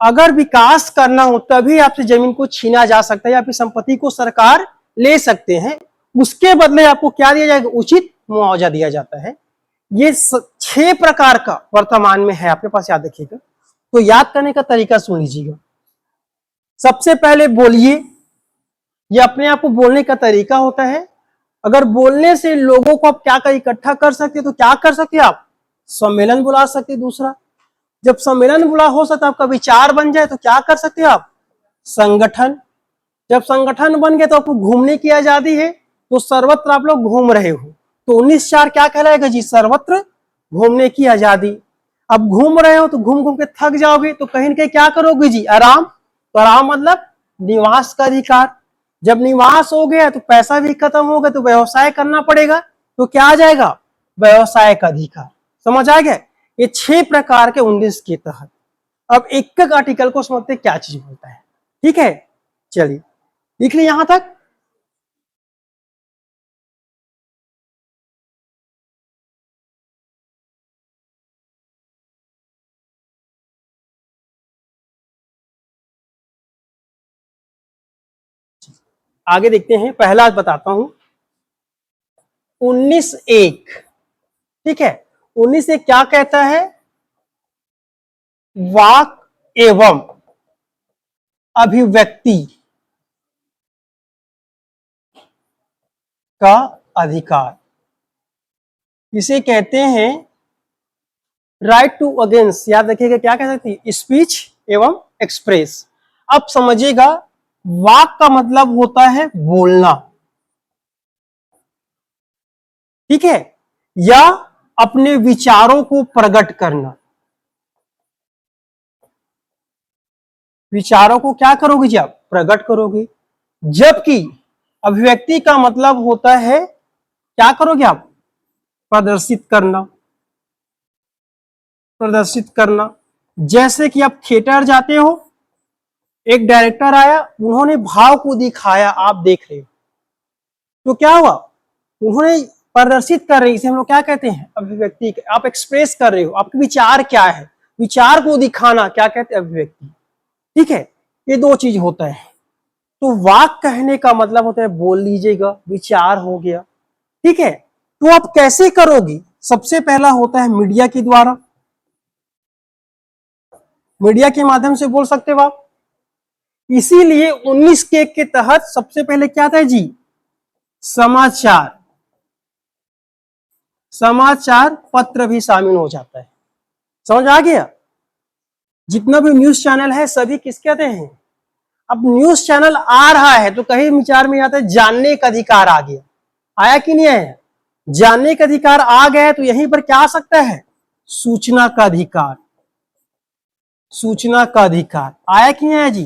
अगर विकास करना हो तभी आपसे जमीन को छीना जा सकता है या फिर संपत्ति को सरकार ले सकते हैं, उसके बदले आपको क्या दिया जाएगा? उचित मुआवजा दिया जाता है। ये 6 प्रकार का वर्तमान में है आपके पास, याद रखिएगा। तो याद करने का तरीका सुन लीजिएगा। सबसे पहले बोलिए, ये अपने आप को बोलने का तरीका होता है। अगर बोलने से लोगों को आप क्या कर इकट्ठा कर सकते, तो क्या कर सकते आप? सम्मेलन बुला सकते। दूसरा, जब सम्मेलन बुला हो सकता आपका विचार बन जाए तो क्या कर सकते हो आप? संगठन। जब संगठन बन गए तो आपको घूमने की आजादी है, तो सर्वत्र आप लोग घूम रहे हो, तो 19(4) क्या कहलाएगा जी? सर्वत्र घूमने की आजादी। अब घूम रहे हो तो घूम घूम के थक जाओगे, तो कहीं ना कहीं क्या करोगे जी? आराम। तो आराम मतलब निवास का अधिकार। जब निवास हो गया तो पैसा भी खत्म हो गया, तो व्यवसाय करना पड़ेगा, तो क्या आ जाएगा? व्यवसाय का अधिकार। समझ आ गया? ये 6 प्रकार के 19 के तहत। अब एक एक आर्टिकल को समझते क्या चीज बोलता है। ठीक है, चलिए लिख ली यहां तक। आगे देखते हैं, पहला बताता हूं 19(1). ठीक है, 19(1) क्या कहता है? वाक एवं अभिव्यक्ति का अधिकार। इसे कहते हैं राइट टू अगेंस्ट। याद रखिएगा, क्या कह सकती है? स्पीच एवं एक्सप्रेस। अब समझिएगा, वाक का मतलब होता है बोलना। ठीक है, या अपने विचारों को प्रकट करना। विचारों को क्या करोगे जी? आप प्रकट करोगे। जबकि अभिव्यक्ति का मतलब होता है क्या करोगे आप? प्रदर्शित करना। प्रदर्शित करना, जैसे कि आप थिएटर जाते हो, एक डायरेक्टर आया, उन्होंने भाव को दिखाया, आप देख रहे हो, तो क्या हुआ, उन्होंने प्रदर्शित कर रहे, इसे हम लोग क्या कहते हैं, अभिव्यक्ति। आप एक्सप्रेस कर रहे हो, आपके विचार क्या है, विचार को दिखाना क्या कहते हैं, अभिव्यक्ति। ठीक है, ये दो चीज होता है। तो वाक कहने का मतलब होता है बोल लीजिएगा, विचार हो गया। ठीक है, तो आप कैसे करोगे, सबसे पहला होता है मीडिया के द्वारा, मीडिया के माध्यम से बोल सकते हो आप। इसीलिए 19 के तहत सबसे पहले क्या था जी, समाचार, समाचार पत्र भी शामिल हो जाता है। समझ आ गया, जितना भी न्यूज चैनल है सभी किस कहते हैं। अब न्यूज चैनल आ रहा है तो कहीं विचार में आता है जानने का अधिकार आ गया, आया कि नहीं आया, जानने का अधिकार आ गया है, तो यहीं पर क्या आ सकता है, सूचना का अधिकार, सूचना का अधिकार आया कि नहीं आया जी।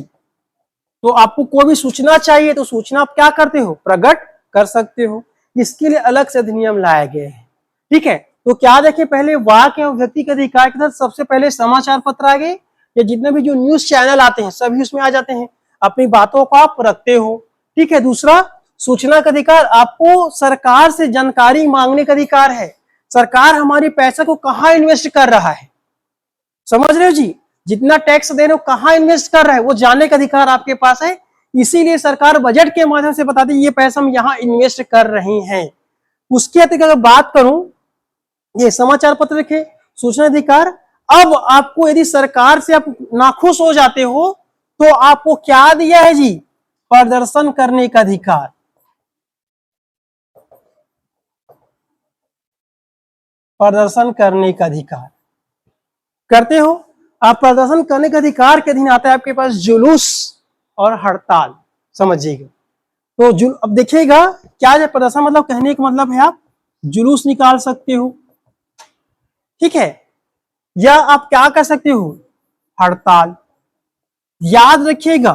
तो आपको कोई भी सूचना चाहिए तो सूचना आप क्या करते हो, प्रकट कर सकते हो, इसके लिए अलग से अधिनियम लाए गए हैं। ठीक है, तो क्या देखें, पहले वाक एवं व्यक्ति के अधिकार के तहत सबसे पहले समाचार पत्र आ गए, या जितने भी जो न्यूज चैनल आते हैं सभी उसमें आ जाते हैं, अपनी बातों को आप रखते हो। ठीक है, दूसरा सूचना का अधिकार, आपको सरकार से जानकारी मांगने का अधिकार है, सरकार हमारी पैसा को कहाँ इन्वेस्ट कर रहा है, समझ रहे हो जी, जितना टैक्स दे रहे हो कहाँ इन्वेस्ट कर रहा है वो जानने का अधिकार आपके पास है। इसीलिए सरकार बजट के माध्यम से बताती है ये पैसा हम यहाँ इन्वेस्ट कर रहे हैं। उसके अतिरिक्त अगर बात करूं, ये समाचार पत्र लिखे, सूचना अधिकार। अब आपको यदि सरकार से आप नाखुश हो जाते हो तो आपको क्या दिया है जी, प्रदर्शन करने का अधिकार, प्रदर्शन करने का अधिकार करते हो आप। प्रदर्शन करने का अधिकार के अधीन आता है आपके पास जुलूस और हड़ताल, समझिएगा। तो अब देखिएगा क्या है प्रदर्शन, मतलब कहने का मतलब है आप जुलूस निकाल सकते हो, ठीक है, या आप क्या कर सकते हो, हड़ताल। याद रखिएगा,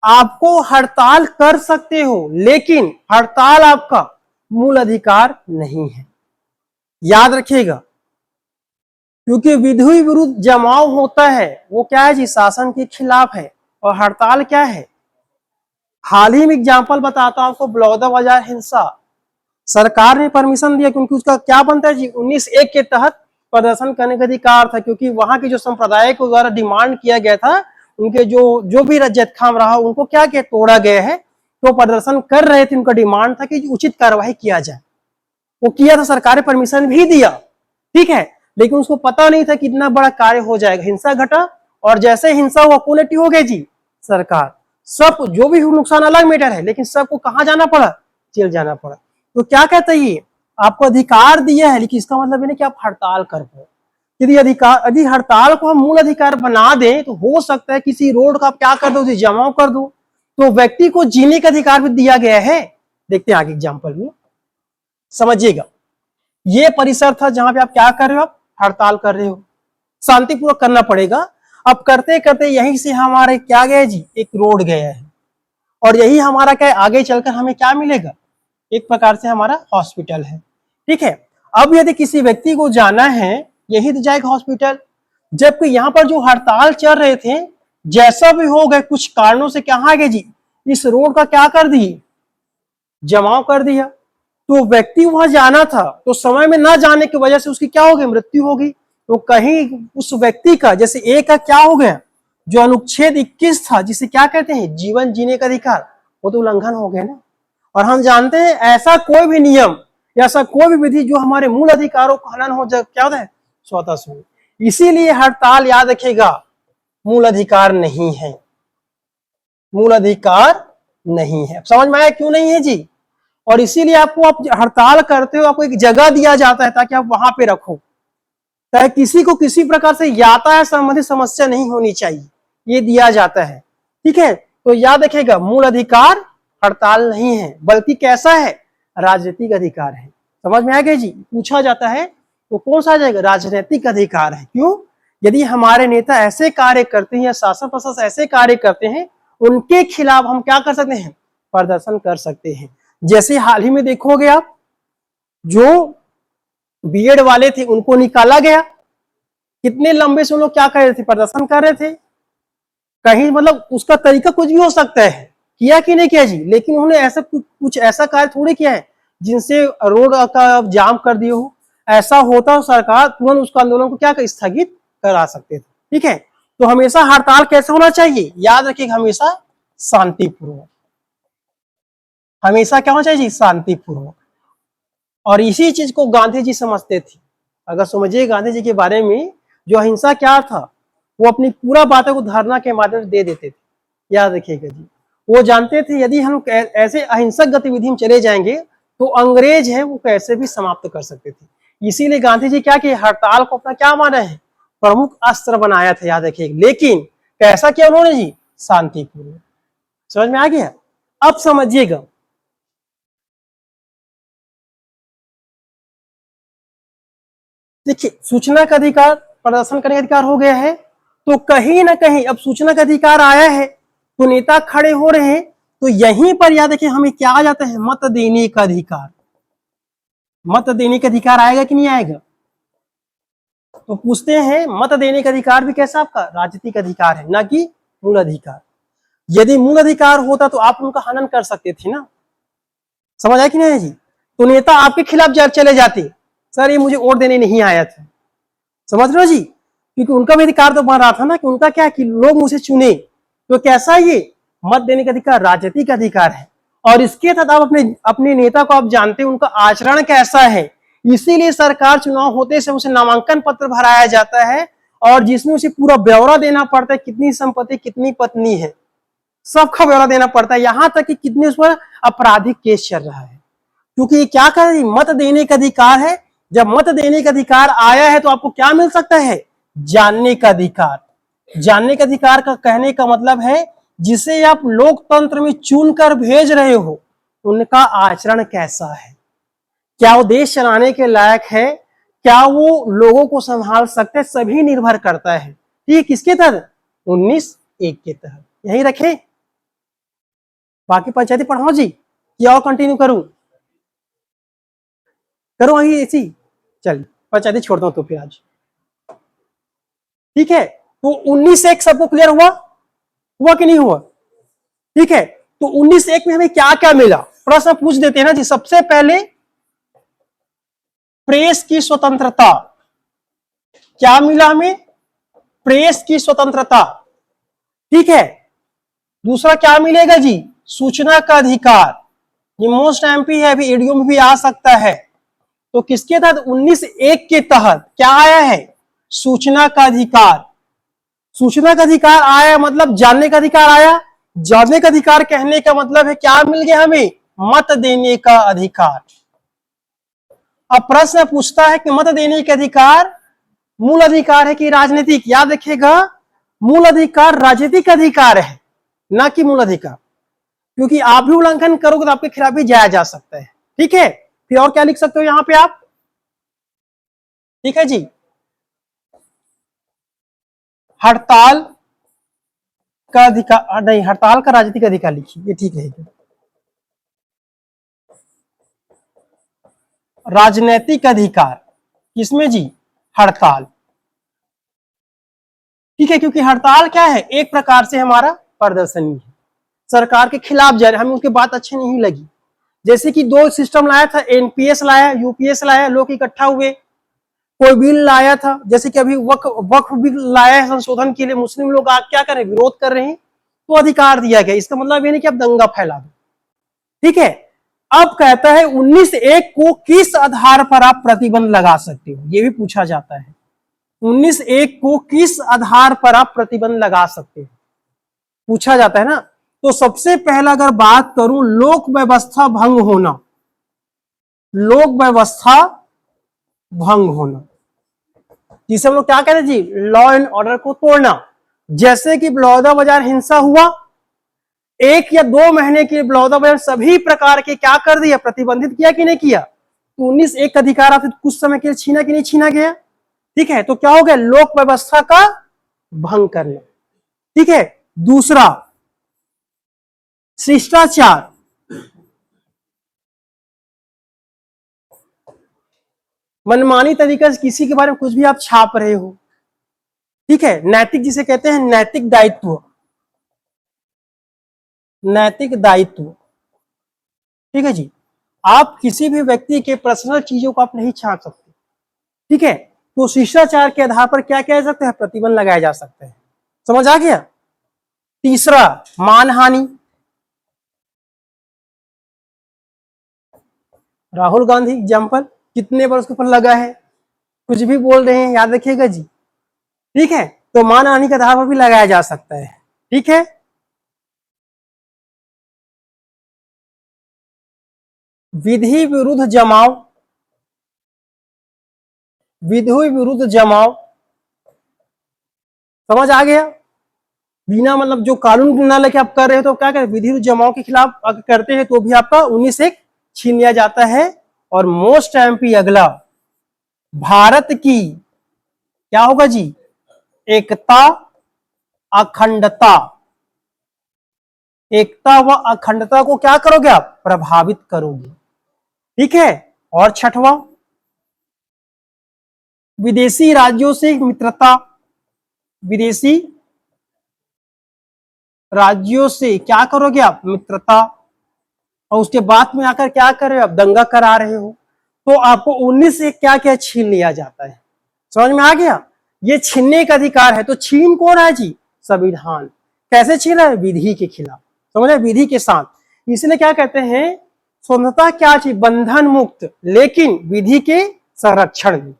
आपको हड़ताल कर सकते हो लेकिन हड़ताल आपका मूल अधिकार नहीं है, याद रखिएगा, क्योंकि विधि विरुद्ध जमाव होता है वो क्या है जी, शासन के खिलाफ है, और हड़ताल क्या है। हाल ही में एग्जाम्पल बताता हूं आपको, बलौदा बाजार हिंसा, सरकार ने परमिशन दिया क्योंकि उसका क्या बनता है जी, 19(1) के तहत प्रदर्शन करने का अधिकार था, क्योंकि वहां के जो संप्रदाय को द्वारा डिमांड किया गया था, उनके जो भी रजत खाम रहा उनको क्या किया, तोड़ा गया है। तो प्रदर्शन कर रहे थे, उनका डिमांड था कि उचित कार्रवाई किया जाए, वो किया था, सरकार ने परमिशन भी दिया, ठीक है, लेकिन उसको पता नहीं था कितना बड़ा कार्य हो जाएगा, हिंसा घटा, और जैसे हिंसा हुआ कौन हो गई जी, सरकार। सब जो भी नुकसान अलग मैटर है, लेकिन सबको कहां जाना पड़ा, जेल जाना पड़ा। तो क्या कहता है ये, आपको अधिकार दिया है, लेकिन इसका मतलब नहीं कि आप हड़ताल कर पाओ। यदि हड़ताल को हम मूल अधिकार बना दें तो हो सकता है किसी रोड का आप क्या कर दो, जमाव कर दो, तो व्यक्ति को जीने का अधिकार भी दिया गया है। देखते हैं आगे एग्जाम्पल में, समझिएगा। ये परिसर था जहां पे आप क्या कर रहे हो, आप हड़ताल कर रहे हो, शांतिपूर्वक करना पड़ेगा। अब करते करते यहीं से हमारे क्या गए जी, एक रोड गया है, और यही हमारा क्या आगे चलकर हमें क्या मिलेगा, एक प्रकार से हमारा हॉस्पिटल है, ठीक है। अब यदि किसी व्यक्ति को जाना है, यही तो जाएगा हॉस्पिटल, जबकि यहाँ पर जो हड़ताल चल रहे थे, जैसा भी हो गए कुछ कारणों से क्या आ गए जी, इस रोड का क्या कर दिए, जमाव कर दिया। तो व्यक्ति वहां जाना था, तो समय में ना जाने की वजह से उसकी क्या हो गई, मृत्यु हो गई। तो कहीं उस व्यक्ति का, जैसे एक का क्या हो गया, जो अनुच्छेद 21 था जिसे क्या कहते हैं, जीवन जीने का अधिकार, वो तो उल्लंघन हो गया ना। और हम जानते हैं ऐसा कोई भी नियम या ऐसा कोई भी विधि जो हमारे मूल अधिकारों का हनन हो जाए, क्या होता है, स्वतः से। इसीलिए हड़ताल, याद रखेगा, मूल अधिकार नहीं है, मूल अधिकार नहीं है। समझ में आया क्यों नहीं है जी। और इसीलिए आपको, आप हड़ताल करते हो, आपको एक जगह दिया जाता है ताकि आप वहां पे रखो, ताकि किसी को किसी प्रकार से यातायात संबंधी समस्या नहीं होनी चाहिए, ये दिया जाता है, ठीक है। तो याद रखेगा, मूल अधिकार हड़ताल नहीं है, बल्कि कैसा है, राजनीतिक अधिकार है। समझ में आ गया जी। पूछा जाता है तो कौन सा आ जाएगा, राजनीतिक अधिकार है। क्यों, यदि हमारे नेता ऐसे कार्य करते हैं या शासन प्रशासन ऐसे कार्य करते हैं, उनके खिलाफ हम क्या कर सकते हैं, प्रदर्शन कर सकते हैं। जैसे हाल ही में देखोगे आप, जो बीएड वाले थे उनको निकाला गया, कितने लंबे से उन लोग क्या कर रहे थे, प्रदर्शन कर रहे थे, कहीं मतलब उसका तरीका कुछ भी हो सकता है, किया कि नहीं किया जी, लेकिन उन्होंने ऐसा कुछ ऐसा कार्य थोड़ी किया है जिनसे रोड का जाम कर दिए हो। ऐसा होता सरकार तुरंत उसका आंदोलन को क्या स्थगित करा सकते थे। ठीक है, तो हमेशा हड़ताल कैसे होना चाहिए, याद रखिएगा, हमेशा शांतिपूर्वक, हमेशा क्या होना चाहिए जी, शांतिपूर्वक। और इसी चीज को गांधी जी समझते थे। अगर समझिए गांधी जी के बारे में, जो अहिंसा क्या था, वो अपनी पूरा बातों को धरना के माध्यम से दे देते थे, याद रखिएगा जी। वो जानते थे यदि हम ऐसे अहिंसक गतिविधि में चले जाएंगे तो अंग्रेज है वो कैसे भी समाप्त कर सकते थे। इसीलिए गांधी जी क्या किए, हड़ताल को अपना क्या माना है, प्रमुख अस्त्र बनाया था, याद रखिएगा। लेकिन कैसा किया उन्होंने जी, शांतिपूर्वक। समझ में आ गया। अब समझिएगा, देखिए सूचना का अधिकार, प्रदर्शन करने का अधिकार हो गया है, तो कहीं ना कहीं अब सूचना का अधिकार आया है तो नेता खड़े हो रहे हैं, तो यहीं पर याद रखिए हमें क्या आ जाता है, मत देने का अधिकार। मत देने का अधिकार आएगा कि नहीं आएगा, तो पूछते हैं मत देने का अधिकार भी कैसा आपका राजनीतिक अधिकार है, ना कि मूल अधिकार। यदि मूल अधिकार होता तो आप उनका हनन कर सकते थे ना, समझ आया कि नहीं जी। तो नेता आपके खिलाफ चले जाते, सर ये मुझे वोट देने नहीं आया था, समझ रहे हो जी, क्योंकि उनका भी अधिकार तो बन रहा था ना, कि उनका क्या कि लोग मुझे चुने। तो कैसा ये मत देने का अधिकार राजनीतिक अधिकार है, और इसके तहत आप अपने अपने नेता को आप जानते हैं उनका आचरण कैसा है, इसीलिए सरकार चुनाव होते से उसे नामांकन पत्र भराया जाता है, और जिसमें उसे पूरा ब्यौरा देना पड़ता है, कितनी संपत्ति कितनी पत्नी है, सबका ब्यौरा देना पड़ता है, यहां तक कि कितने उस पर आपराधिक केस चल रहा है, क्योंकि ये क्या कर रही, मत देने का अधिकार है। जब मत देने का अधिकार आया है तो आपको क्या मिल सकता है, जानने का अधिकार। जानने का अधिकार का कहने का मतलब है जिसे आप लोकतंत्र में चुनकर भेज रहे हो उनका आचरण कैसा है, क्या वो देश चलाने के लायक है, क्या वो लोगों को संभाल सकते, सभी निर्भर करता है। ठीक किसके तहत, 19(1) के तहत। यही रखे, बाकी पंचायती पढ़ाओ जी, क्या और कंटिन्यू करूं, करो वही ऐसी, चलिए पंचायती छोड़ता हूं तो फिर आज। ठीक है, तो 19(1) सबको क्लियर हुआ, हुआ कि नहीं हुआ। ठीक है, तो 19(1) में हमें क्या क्या मिला, प्रश्न पूछ देते हैं ना जी। सबसे पहले प्रेस की स्वतंत्रता, क्या मिला हमें, प्रेस की स्वतंत्रता। ठीक है, दूसरा क्या मिलेगा जी, सूचना का अधिकार, ये मोस्ट एमपी है, अभी ईडीओ में भी आ सकता है। तो किसके तहत, 19(1) के तहत क्या आया है, सूचना का अधिकार। सूचना का अधिकार आया मतलब जानने का अधिकार आया, जानने का अधिकार कहने का मतलब है क्या मिल गया हमें, मत देने का अधिकार। अब प्रश्न पूछता है कि मत देने का अधिकार मूल अधिकार है कि राजनीतिक, याद रखिएगा मूल अधिकार राजनीतिक अधिकार है, ना कि मूल अधिकार, क्योंकि आप भी उल्लंघन करोगे तो आपके खिलाफ भी जाया जा सकता है। ठीक है, फिर और क्या लिख सकते हो यहां पे आप, ठीक है जी, हड़ताल का अधिकार नहीं, हड़ताल का राजनीतिक अधिकार लिखिए, ये ठीक रहेगा। राजनीतिक अधिकार किसमें जी, हड़ताल। ठीक है, क्योंकि हड़ताल क्या है, एक प्रकार से हमारा प्रदर्शन ही है, सरकार के खिलाफ जा रहे, हमें उसकी बात अच्छी नहीं लगी। जैसे कि दो सिस्टम लाया था, एनपीएस लाया, यूपीएस लाया, लोग इकट्ठा हुए, कोई बिल लाया था, जैसे कि अभी वक्फ बिल लाया है संशोधन के लिए, मुस्लिम लोग क्या कर रहे हैं, विरोध कर रहे हैं, तो अधिकार दिया गया। इसका मतलब ये नहीं कि आप दंगा फैला दो। ठीक है, अब कहता है 19(1) को किस आधार पर आप प्रतिबंध लगा सकते हो, ये भी पूछा जाता है। 19(1) को किस आधार पर आप प्रतिबंध लगा सकते हो, पूछा जाता है ना। तो सबसे पहला अगर बात करूं, लोक व्यवस्था भंग होना, लोक व्यवस्था भंग होना, जिसे हम लोग क्या कहते हैं जी, लॉ एंड ऑर्डर को तोड़ना। जैसे कि बलौदाबाजार हिंसा हुआ, 1 या 2 महीने के बलौदाबाजार सभी प्रकार के क्या कर दिया, प्रतिबंधित किया कि नहीं किया। तो 19(1) अधिकार आपसे कुछ समय के लिए छीना कि नहीं छीना गया। ठीक है, तो क्या हो गया, लोक व्यवस्था का भंग करना। ठीक है, दूसरा शिष्टाचार, मनमानी तरीके से किसी के बारे में कुछ भी आप छाप रहे हो। ठीक है, नैतिक जिसे कहते हैं नैतिक दायित्व, नैतिक दायित्व। ठीक है जी, आप किसी भी व्यक्ति के पर्सनल चीजों को आप नहीं छाप सकते। ठीक है, तो शिष्टाचार के आधार पर क्या किया जा सकता है, प्रतिबंध लगाया जा सकता है। समझ आ गया। तीसरा, मानहानि। राहुल गांधी एग्जाम्पल, कितने बार उसके ऊपर लगा है, कुछ भी बोल रहे हैं, याद रखिएगा जी। ठीक है, तो मानहानि के आधार पर भी लगाया जा सकता है। ठीक है, विधि विरुद्ध जमाव। विधि विरुद्ध जमाव, समझ आ गया। बिना मतलब जो कानून ना लेके आप कर रहे हो तो क्या करें, विधि विरुद्ध जमाव के खिलाफ अगर करते हैं तो भी आपका 19 एक छीन लिया जाता है। और मोस्ट एमपी अगला, भारत की क्या होगा जी, एकता अखंडता। एकता व अखंडता को क्या करोगे आप, प्रभावित करोगे। ठीक है, और छठवां, विदेशी राज्यों से मित्रता। विदेशी राज्यों से क्या करोगे आप, मित्रता। और उसके बाद में आकर क्या कर रहे हो आप, दंगा करा रहे हो, तो आपको 19 से क्या क्या छीन लिया जाता है। समझ में आ गया। ये छीनने का अधिकार है, तो छीन कौन है जी, संविधान। कैसे छीन रहा है, विधि के खिलाफ। समझ रहे, विधि के साथ। इसलिए क्या कहते हैं, स्वतंत्रता क्या चीज, बंधन मुक्त, लेकिन विधि के संरक्षण में।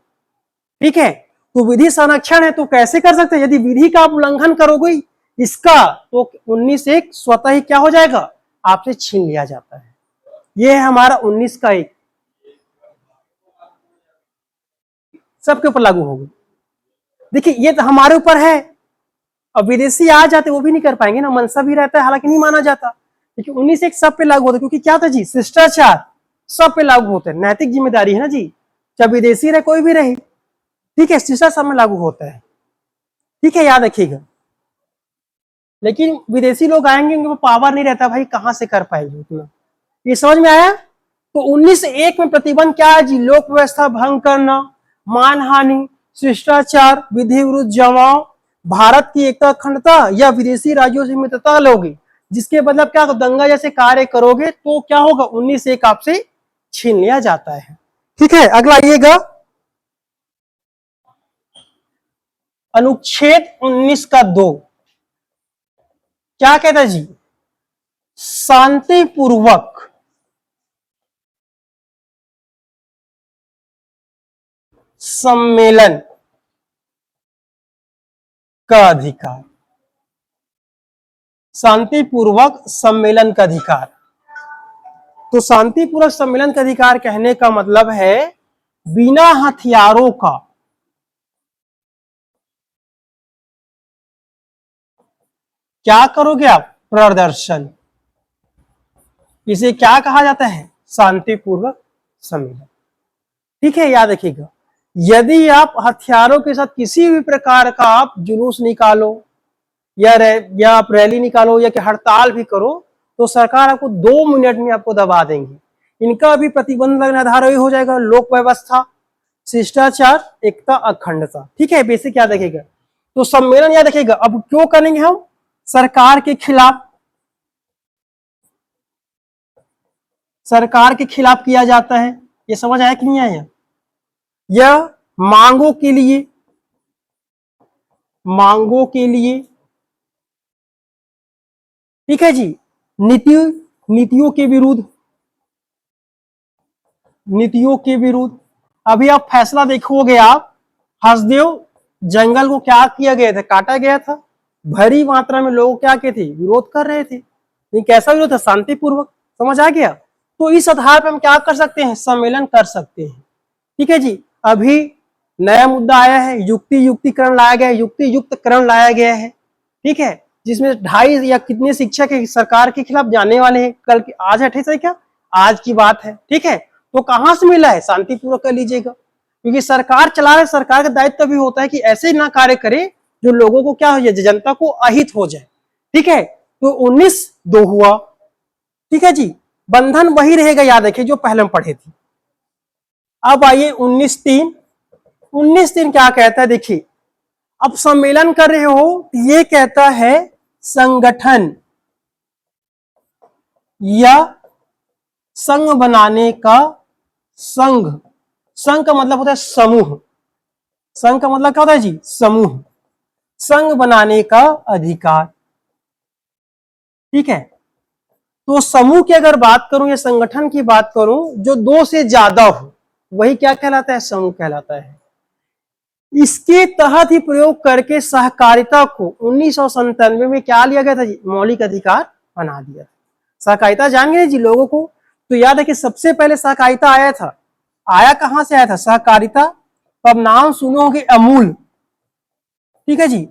ठीक है, तो विधि संरक्षण है तो कैसे कर सकते हैं, यदि विधि का आप उल्लंघन करोगे इसका, तो 19 एक स्वतः ही क्या हो जाएगा, आपसे छीन लिया जाता है। ये है हमारा 19 का एक, सबके ऊपर लागू होगा। देखिए ये तो हमारे ऊपर है, अब विदेशी आ जाते वो भी नहीं कर पाएंगे ना, मनसा भी रहता है, हालांकि नहीं माना जाता, लेकिन 19 एक सब पे लागू होता है, क्योंकि क्या था जी, शिष्टाचार सब पे लागू होता है, नैतिक जिम्मेदारी है ना जी, चाहे विदेशी रहे कोई भी रहे। ठीक है, शिष्टाचार सब में लागू होता है। ठीक है, याद रखिएगा। लेकिन विदेशी लोग आएंगे, उनको पावर नहीं रहता भाई, कहां से कर पाएंगे उतना। ये समझ में आया। तो 19 में प्रतिबंध क्या है जी, लोक व्यवस्था भंग करना, मानहानि, शिष्टाचार, विधि विरुद्ध जमाव, भारत की एकता अखंडता या विदेशी राज्यों से मित्रता लोगे, जिसके मतलब क्या, दंगा जैसे कार्य करोगे तो क्या होगा, 19 एक आपसे छीन लिया जाता है। ठीक है, अगला आइएगा, अनुच्छेद 19 का 2 क्या कहता है जी, शांतिपूर्वक सम्मेलन का अधिकार। शांतिपूर्वक सम्मेलन का अधिकार। तो शांतिपूर्वक सम्मेलन का अधिकार कहने का मतलब है बिना हथियारों का क्या करोगे आप, प्रदर्शन। इसे क्या कहा जाता है, शांतिपूर्वक सम्मेलन। ठीक है, याद रखिएगा। यदि आप हथियारों के साथ किसी भी प्रकार का आप जुलूस निकालो या आप रैली निकालो या कि हड़ताल भी करो, तो सरकार आपको 2 मिनट में आपको दबा देंगी। इनका भी प्रतिबंध लगने आधार हो जाएगा, लोक व्यवस्था, शिष्टाचार, एकता अखंडता। ठीक है, बेसिक याद रखिएगा। तो सम्मेलन याद रखिएगा। अब क्यों करेंगे हम, सरकार के खिलाफ, सरकार के खिलाफ किया जाता है। ये समझ आया कि नहीं आया। यह मांगों के लिए, मांगों के लिए। ठीक है जी, नीतियों के विरुद्ध, नीतियों के विरुद्ध। अभी आप फैसला देखोगे, आप हसदेव जंगल को क्या किया गया था, काटा गया था। भारी मात्रा में लोग क्या के थे, विरोध कर रहे थे। ये कैसा विरोध था, शांतिपूर्वक। समझ आ गया। तो इस आधार पर हम क्या कर सकते हैं, सम्मेलन कर सकते हैं। ठीक है जी। अभी नया मुद्दा आया है, युक्तिकरण लाया गया है, युक्ति युक्तकरण लाया गया है। ठीक है, जिसमें 2.5 या कितने शिक्षक सरकार के खिलाफ जाने वाले हैं। कल की, आज 28 है क्या, आज की बात है। ठीक है, तो कहां से मिला है, शांतिपूर्वक कर लीजिएगा, क्योंकि सरकार चला रहे, सरकार का दायित्व भी होता है कि ऐसे ना कार्य करे जो लोगों को क्या हो जाए, जनता को अहित हो जाए। ठीक है, तो 19/2 हुआ। ठीक है जी, बंधन वही रहेगा, याद रखिए, जो पहले हम पढ़े थे। अब आइए 19/3। 19/3 क्या कहता है, देखिए, अब सम्मेलन कर रहे हो, ये कहता है संगठन, या संघ बनाने का, संघ, संघ का मतलब होता है समूह, संघ का मतलब क्या होता है जी, समूह, संघ बनाने का अधिकार। ठीक है, तो समूह की अगर बात करूं या संगठन की बात करूं जो दो से ज्यादा हो, वही क्या कहलाता है, समूह कहलाता है। इसके तहत ही प्रयोग करके सहकारिता को 1997 में क्या लिया गया था जी, मौलिक अधिकार बना दिया। सहकारिता जान गए जी लोगों को, तो याद है कि सबसे पहले सहकारिता आया था, आया कहां से आया था सहकारिता, तो अब नाम सुनोगे अमूल। ठीक है जी,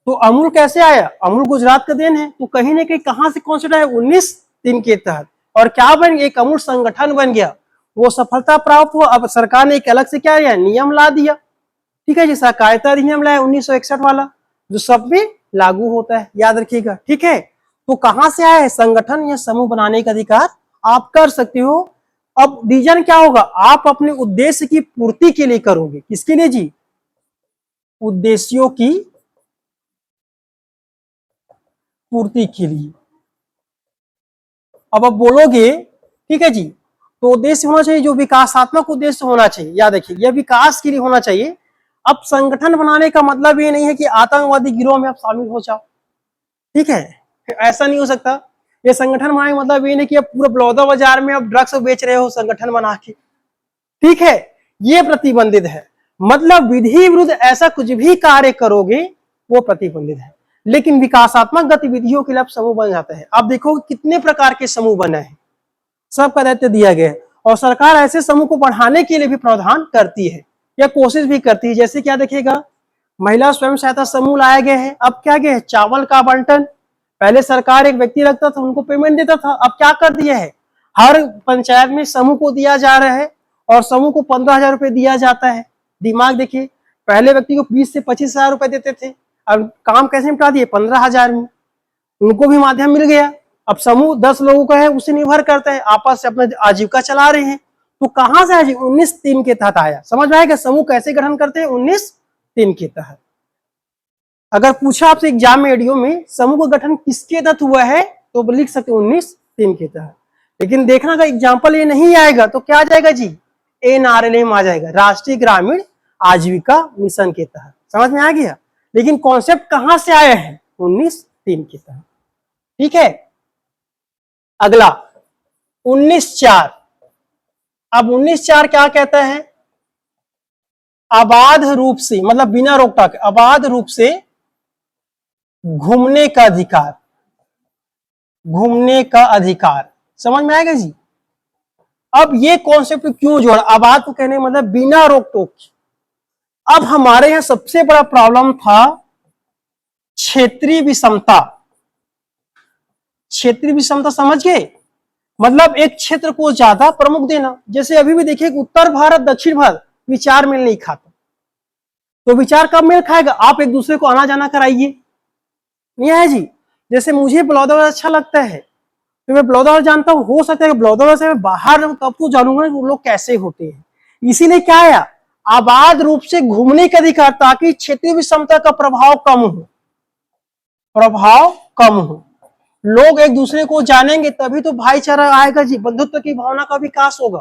तो अमूल कैसे आया, अमूल गुजरात का देन है, तो कहीं ना कहीं कहां से कॉन्सेप्ट आया, 1903 के तहत, और क्या बन गया, एक अमूल संगठन बन गया, वो सफलता प्राप्त हुआ। अब सरकार ने एक अलग से क्या किया, नियम ला दिया। ठीक है जी, सहकारिता अधिनियम लाया 1961 वाला, जो सब में लागू होता है, याद रखिएगा। ठीक है, तो कहां से आया है, संगठन या समूह बनाने का अधिकार आप कर सकते हो। अब रीजन क्या होगा, आप अपने उद्देश्य की पूर्ति के लिए करोगे, किसके लिए जी, उद्देश्यों की पूर्ति के लिए। अब आप बोलोगे ठीक है जी, तो उद्देश्य होना चाहिए जो विकासात्मक उद्देश्य होना चाहिए, याद रखिए यह विकास के लिए होना चाहिए। अब संगठन बनाने का मतलब ये नहीं है कि आतंकवादी गिरोह में आप शामिल हो जाओ। ठीक है, ऐसा नहीं हो सकता। ये संगठन बनाने का मतलब ये नहीं कि आप पूरे बलौदा बाजार में आप ड्रग्स बेच रहे हो संगठन बना के। ठीक है, ये प्रतिबंधित है, मतलब विधि विरुद्ध ऐसा कुछ भी कार्य करोगे वो प्रतिबंधित है। लेकिन विकासात्मक गतिविधियों के लिए आप समूह बन जाते हैं। आप देखो कितने प्रकार के समूह बने हैं, सबका दायित्व दिया गया है, और सरकार ऐसे समूह को बढ़ाने के लिए भी प्रावधान करती है या कोशिश भी करती है। जैसे क्या देखिएगा, महिला स्वयं सहायता समूह लाए गए हैं। अब क्या गया है, चावल का आवंटन, पहले सरकार एक व्यक्ति रखता था, उनको पेमेंट देता था, अब क्या कर दिया है, हर पंचायत में समूह को दिया जा रहा है, और समूह को 15,000 रुपए दिया जाता है। दिमाग देखिए, पहले व्यक्ति को 20 से 25,000 रुपए देते थे, अब काम कैसे निपटा दिए, 15,000 में, उनको भी माध्यम मिल गया। अब समूह 10 लोगों का है, उसे निर्भर करते हैं, आपस से अपना आजीविका चला रहे हैं। तो कहां से आया, 1903 के तहत आया। समझ में आएगा समूह कैसे गठन करते हैं, 1903 के तहत। अगर पूछा आपसे एग्जाम में एडीओ में समूह का गठन किसके तहत हुआ है, तो लिख सकते 1903 के तहत। लेकिन देखना अगर एग्जाम्पल ये नहीं आएगा तो क्या आ जाएगा जी, NRLM आ जाएगा, राष्ट्रीय ग्रामीण आजीविका मिशन के तहत। समझ में आ गया, लेकिन कॉन्सेप्ट कहां से आया है, 1903 के तहत। ठीक है, अगला 1904। अब 1904 क्या कहता है, अबाध रूप से, मतलब बिना रोक टोक, अबाध रूप से घूमने का अधिकार, घूमने का अधिकार। समझ में आएगा जी। अब ये कॉन्सेप्ट क्यों जोड़ा, अबाध को कहने मतलब बिना रोक टोक। अब हमारे यहां सबसे बड़ा प्रॉब्लम था क्षेत्रीय विषमता। क्षेत्रीय विषमता समझ गए, मतलब एक क्षेत्र को ज्यादा प्रमुख देना। जैसे अभी भी देखिए उत्तर भारत दक्षिण भारत विचार मेल नहीं खाता, तो विचार कब मेल खाएगा, आप एक दूसरे को आना जाना कराइए, नहीं है जी। जैसे मुझे बलौदाबाजार अच्छा लगता है, तो मैं बलौदाबाजार जानता हूं, हो सकता है कि बलौदाबाजार से मैं बाहर तब तो जानूंगा वो लोग कैसे होते हैं। इसीलिए क्या आया, आबाद रूप से घूमने का अधिकार, ताकि क्षेत्रीय विषमता का प्रभाव कम हो, प्रभाव कम हो, लोग एक दूसरे को जानेंगे, तभी तो भाईचारा आएगा जी, बंधुत्व की भावना का विकास होगा।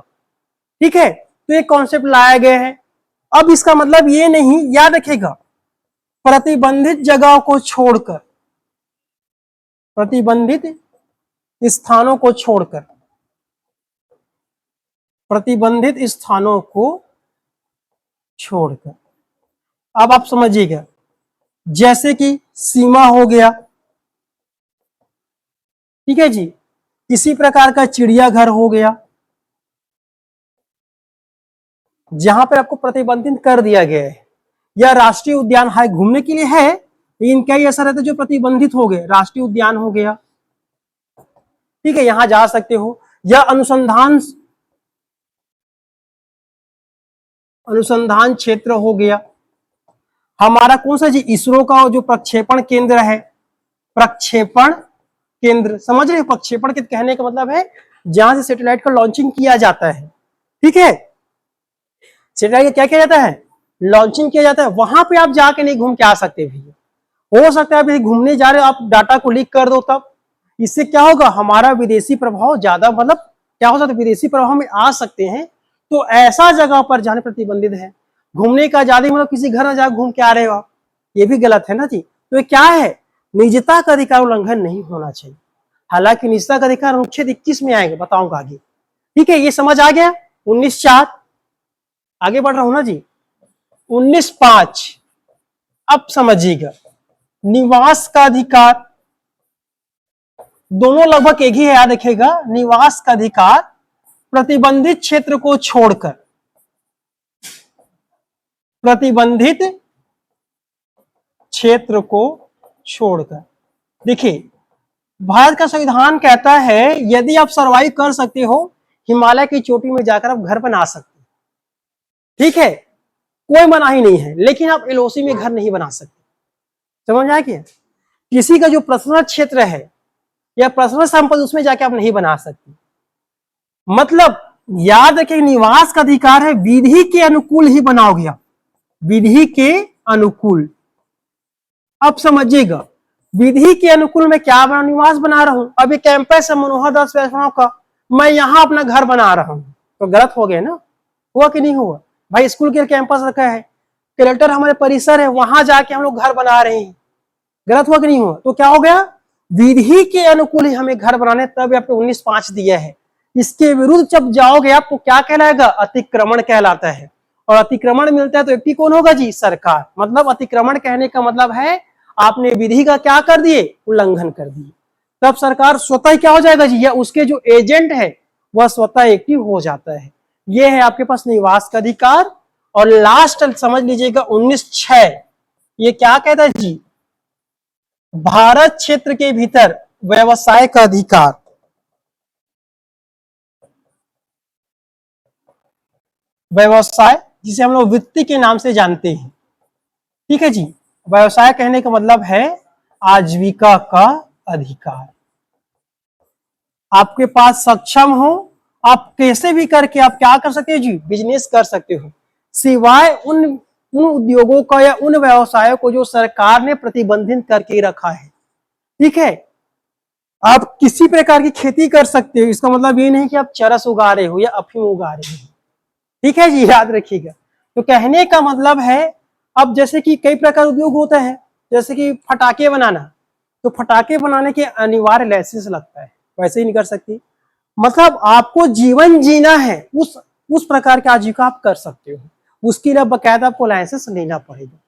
ठीक है, तो ये कॉन्सेप्ट लाया गया है। अब इसका मतलब ये नहीं, याद रखेगा, प्रतिबंधित जगहों को छोड़कर, प्रतिबंधित स्थानों को छोड़कर, प्रतिबंधित स्थानों को छोड़कर। अब आप समझिएगा, जैसे कि सीमा हो गया, ठीक है जी, किसी प्रकार का चिड़ियाघर हो गया, जहां पर आपको प्रतिबंधित कर दिया गया है, या राष्ट्रीय उद्यान है, घूमने के लिए है, लेकिन कई ऐसा रहता है जो प्रतिबंधित हो गए, राष्ट्रीय उद्यान हो गया, ठीक है, यहां जा सकते हो। या अनुसंधान क्षेत्र हो गया, हमारा कौन सा जी, इसरो का जो प्रक्षेपण केंद्र है, प्रक्षेपण केंद्र, समझ रहे हैं, प्रक्षेपण के कहने का मतलब है जहां से सैटेलाइट का लॉन्चिंग किया जाता है। ठीक है, सैटेलाइट का क्या किया जाता है, लॉन्चिंग किया जाता है, वहां पे आप जाके नहीं घूम के आ सकते भी, हो सकता है अभी घूमने जा रहे हो आप डाटा को लीक कर दो तब, इससे क्या होगा, हमारा विदेशी प्रभाव ज्यादा, मतलब क्या हो सकता है, विदेशी प्रभाव में आ सकते हैं। तो ऐसा जगह पर जाने प्रतिबंधित है। घूमने का आजादी मतलब किसी घर में जाकर घूम के आ रहे हो आप, ये भी गलत है ना जी। तो ये क्या है, निजता का अधिकार उल्लंघन नहीं होना चाहिए। हालांकि निजता का अधिकार अनुच्छेद 21 में आएगा, बताऊंगा आगे। ठीक है, ये समझ आ गया। 19(4) आगे बढ़ रहा हूं ना जी। 19(5) अब समझिएगा, निवास का अधिकार, दोनों लगभग एक ही है, याद रखिएगा। निवास का अधिकार प्रतिबंधित क्षेत्र को छोड़कर, प्रतिबंधित क्षेत्र को छोड़कर, देखिए भारत का संविधान कहता है यदि आप सर्वाइव कर सकते हो, हिमालय की चोटी में जाकर आप घर बना सकते, ठीक है, कोई मनाही नहीं है, लेकिन आप एलओसी में घर नहीं बना सकते। समझ आ गया? किसी का जो पर्सनल क्षेत्र है या पर्सनल संपत्ति, उसमें जाके आप नहीं बना सकते। मतलब याद रखें, निवास का अधिकार है, विधि के अनुकूल ही बनाओगे आप, विधि के अनुकूल। अब समझिएगा, विधि के अनुकूल मैं क्या बना, निवास बना रहा हूं। अभी कैंपस है मनोहर दास वैष्णव का, मैं यहां अपना घर बना रहा हूं, तो गलत हो गया ना, हुआ कि नहीं हुआ? भाई स्कूल के कैंपस रखा है, कलेक्टर हमारे परिसर है, वहां जाके हम लोग घर बना रहे हैं, गलत हुआ कि नहीं हुआ? तो क्या हो गया, विधि के अनुकूल ही हमें घर बनाने, तब आपने 19(5) दिया है। इसके विरुद्ध जब जाओगे आप तो क्या कहलाएगा, अतिक्रमण कहलाता है। और अतिक्रमण मिलता है तो व्यक्ति कौन होगा जी, सरकार। मतलब अतिक्रमण कहने का मतलब है आपने विधि का क्या कर दिए, उल्लंघन कर दिए। तब सरकार स्वतः क्या हो जाएगा जी, या उसके जो एजेंट है वह स्वतः एक्टिव हो जाता है। यह है आपके पास निवास का अधिकार। और लास्ट समझ लीजिएगा 19(6), ये क्या कहता है जी, भारत क्षेत्र के भीतर व्यवसाय का अधिकार। व्यवसाय जिसे हम लोग वृत्ति के नाम से जानते हैं, ठीक है जी। व्यवसाय कहने का मतलब है आजीविका का अधिकार। आपके पास सक्षम हो, आप कैसे भी करके आप क्या कर सकते हो जी, बिजनेस कर सकते हो, सिवाय उन उद्योगों का या उन व्यवसायों को जो सरकार ने प्रतिबंधित करके रखा है। ठीक है, आप किसी प्रकार की खेती कर सकते हो, इसका मतलब ये नहीं कि आप चरस उगा रहे हो या अफीम उगा रहे हो। ठीक है जी, याद रखिएगा। तो कहने का मतलब है, अब जैसे कि कई प्रकार उद्योग होता है, जैसे कि फटाके बनाना, तो फटाके बनाने के अनिवार्य लाइसेंस लगता है, वैसे ही नहीं कर सकती। मतलब आपको जीवन जीना है, उस प्रकार की आजीविका आप कर सकते हो, उसके लिए बकायदा आपको लाइसेंस लेना पड़ेगा।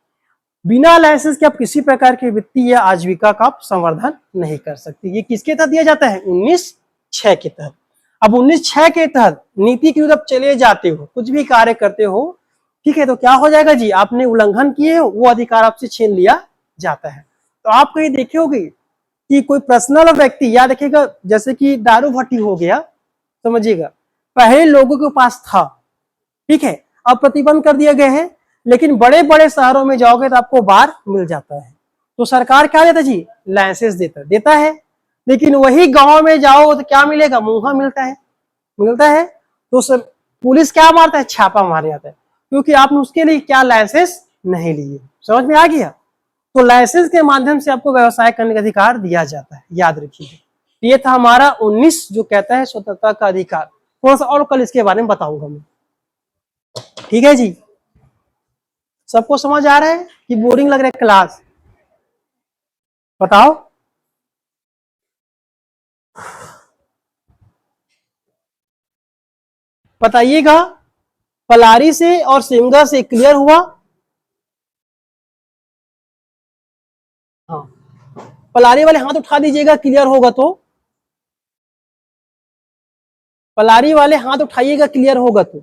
बिना लाइसेंस के आप किसी प्रकार की वित्तीय या आजीविका का आप संवर्धन नहीं कर सकते। ये किसके तहत दिया जाता है, 19(6) के तहत। अब 19(6) के तहत नीति के विरुद्ध चले जाते हो, कुछ भी कार्य करते हो, ठीक है, तो क्या हो जाएगा जी, आपने उल्लंघन किए हो, वो अधिकार आपसे छीन लिया जाता है। तो आप कहीं देखे होगे कि कोई पर्सनल व्यक्ति, याद रखिएगा, जैसे कि दारू भट्टी हो गया, समझिएगा, पहले लोगों के पास था, ठीक है, अब प्रतिबंध कर दिए गए हैं, लेकिन बड़े बड़े शहरों में जाओगे तो आपको बार मिल जाता है। तो सरकार क्या देता जी, लाइसेंस देता है। लेकिन वही गांव में जाओ तो क्या मिलेगा, मुंहा मिलता है। तो सर पुलिस क्या मारता है, छापा मार जाता है, क्योंकि आपने उसके लिए क्या लाइसेंस नहीं लिए। समझ में आ गया? तो लाइसेंस के माध्यम से आपको व्यवसाय करने का अधिकार दिया जाता है, याद रखिए। ये था हमारा 19 जो कहता है स्वतंत्रता का अधिकार। थोड़ा सा और कल इसके बारे में बताऊंगा मैं, ठीक है जी। सबको समझ आ रहा है कि बोरिंग लग रहा है क्लास? बताओ। बताइएगा, पलारी से और सिमगा से क्लियर हुआ? हाँ, पलारी वाले हाथ उठा दीजिएगा, क्लियर होगा तो। पलारी वाले हाथ उठाइएगा, क्लियर होगा तो।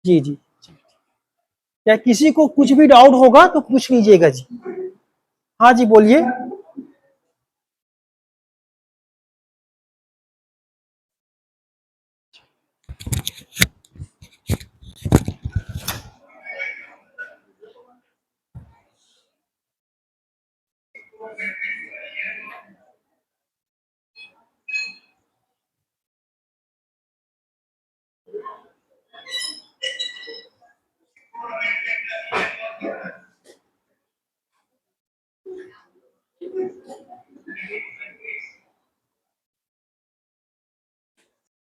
जी जी, क्या किसी को कुछ भी डाउट होगा तो पूछ लीजिएगा जी। हाँ जी, बोलिए।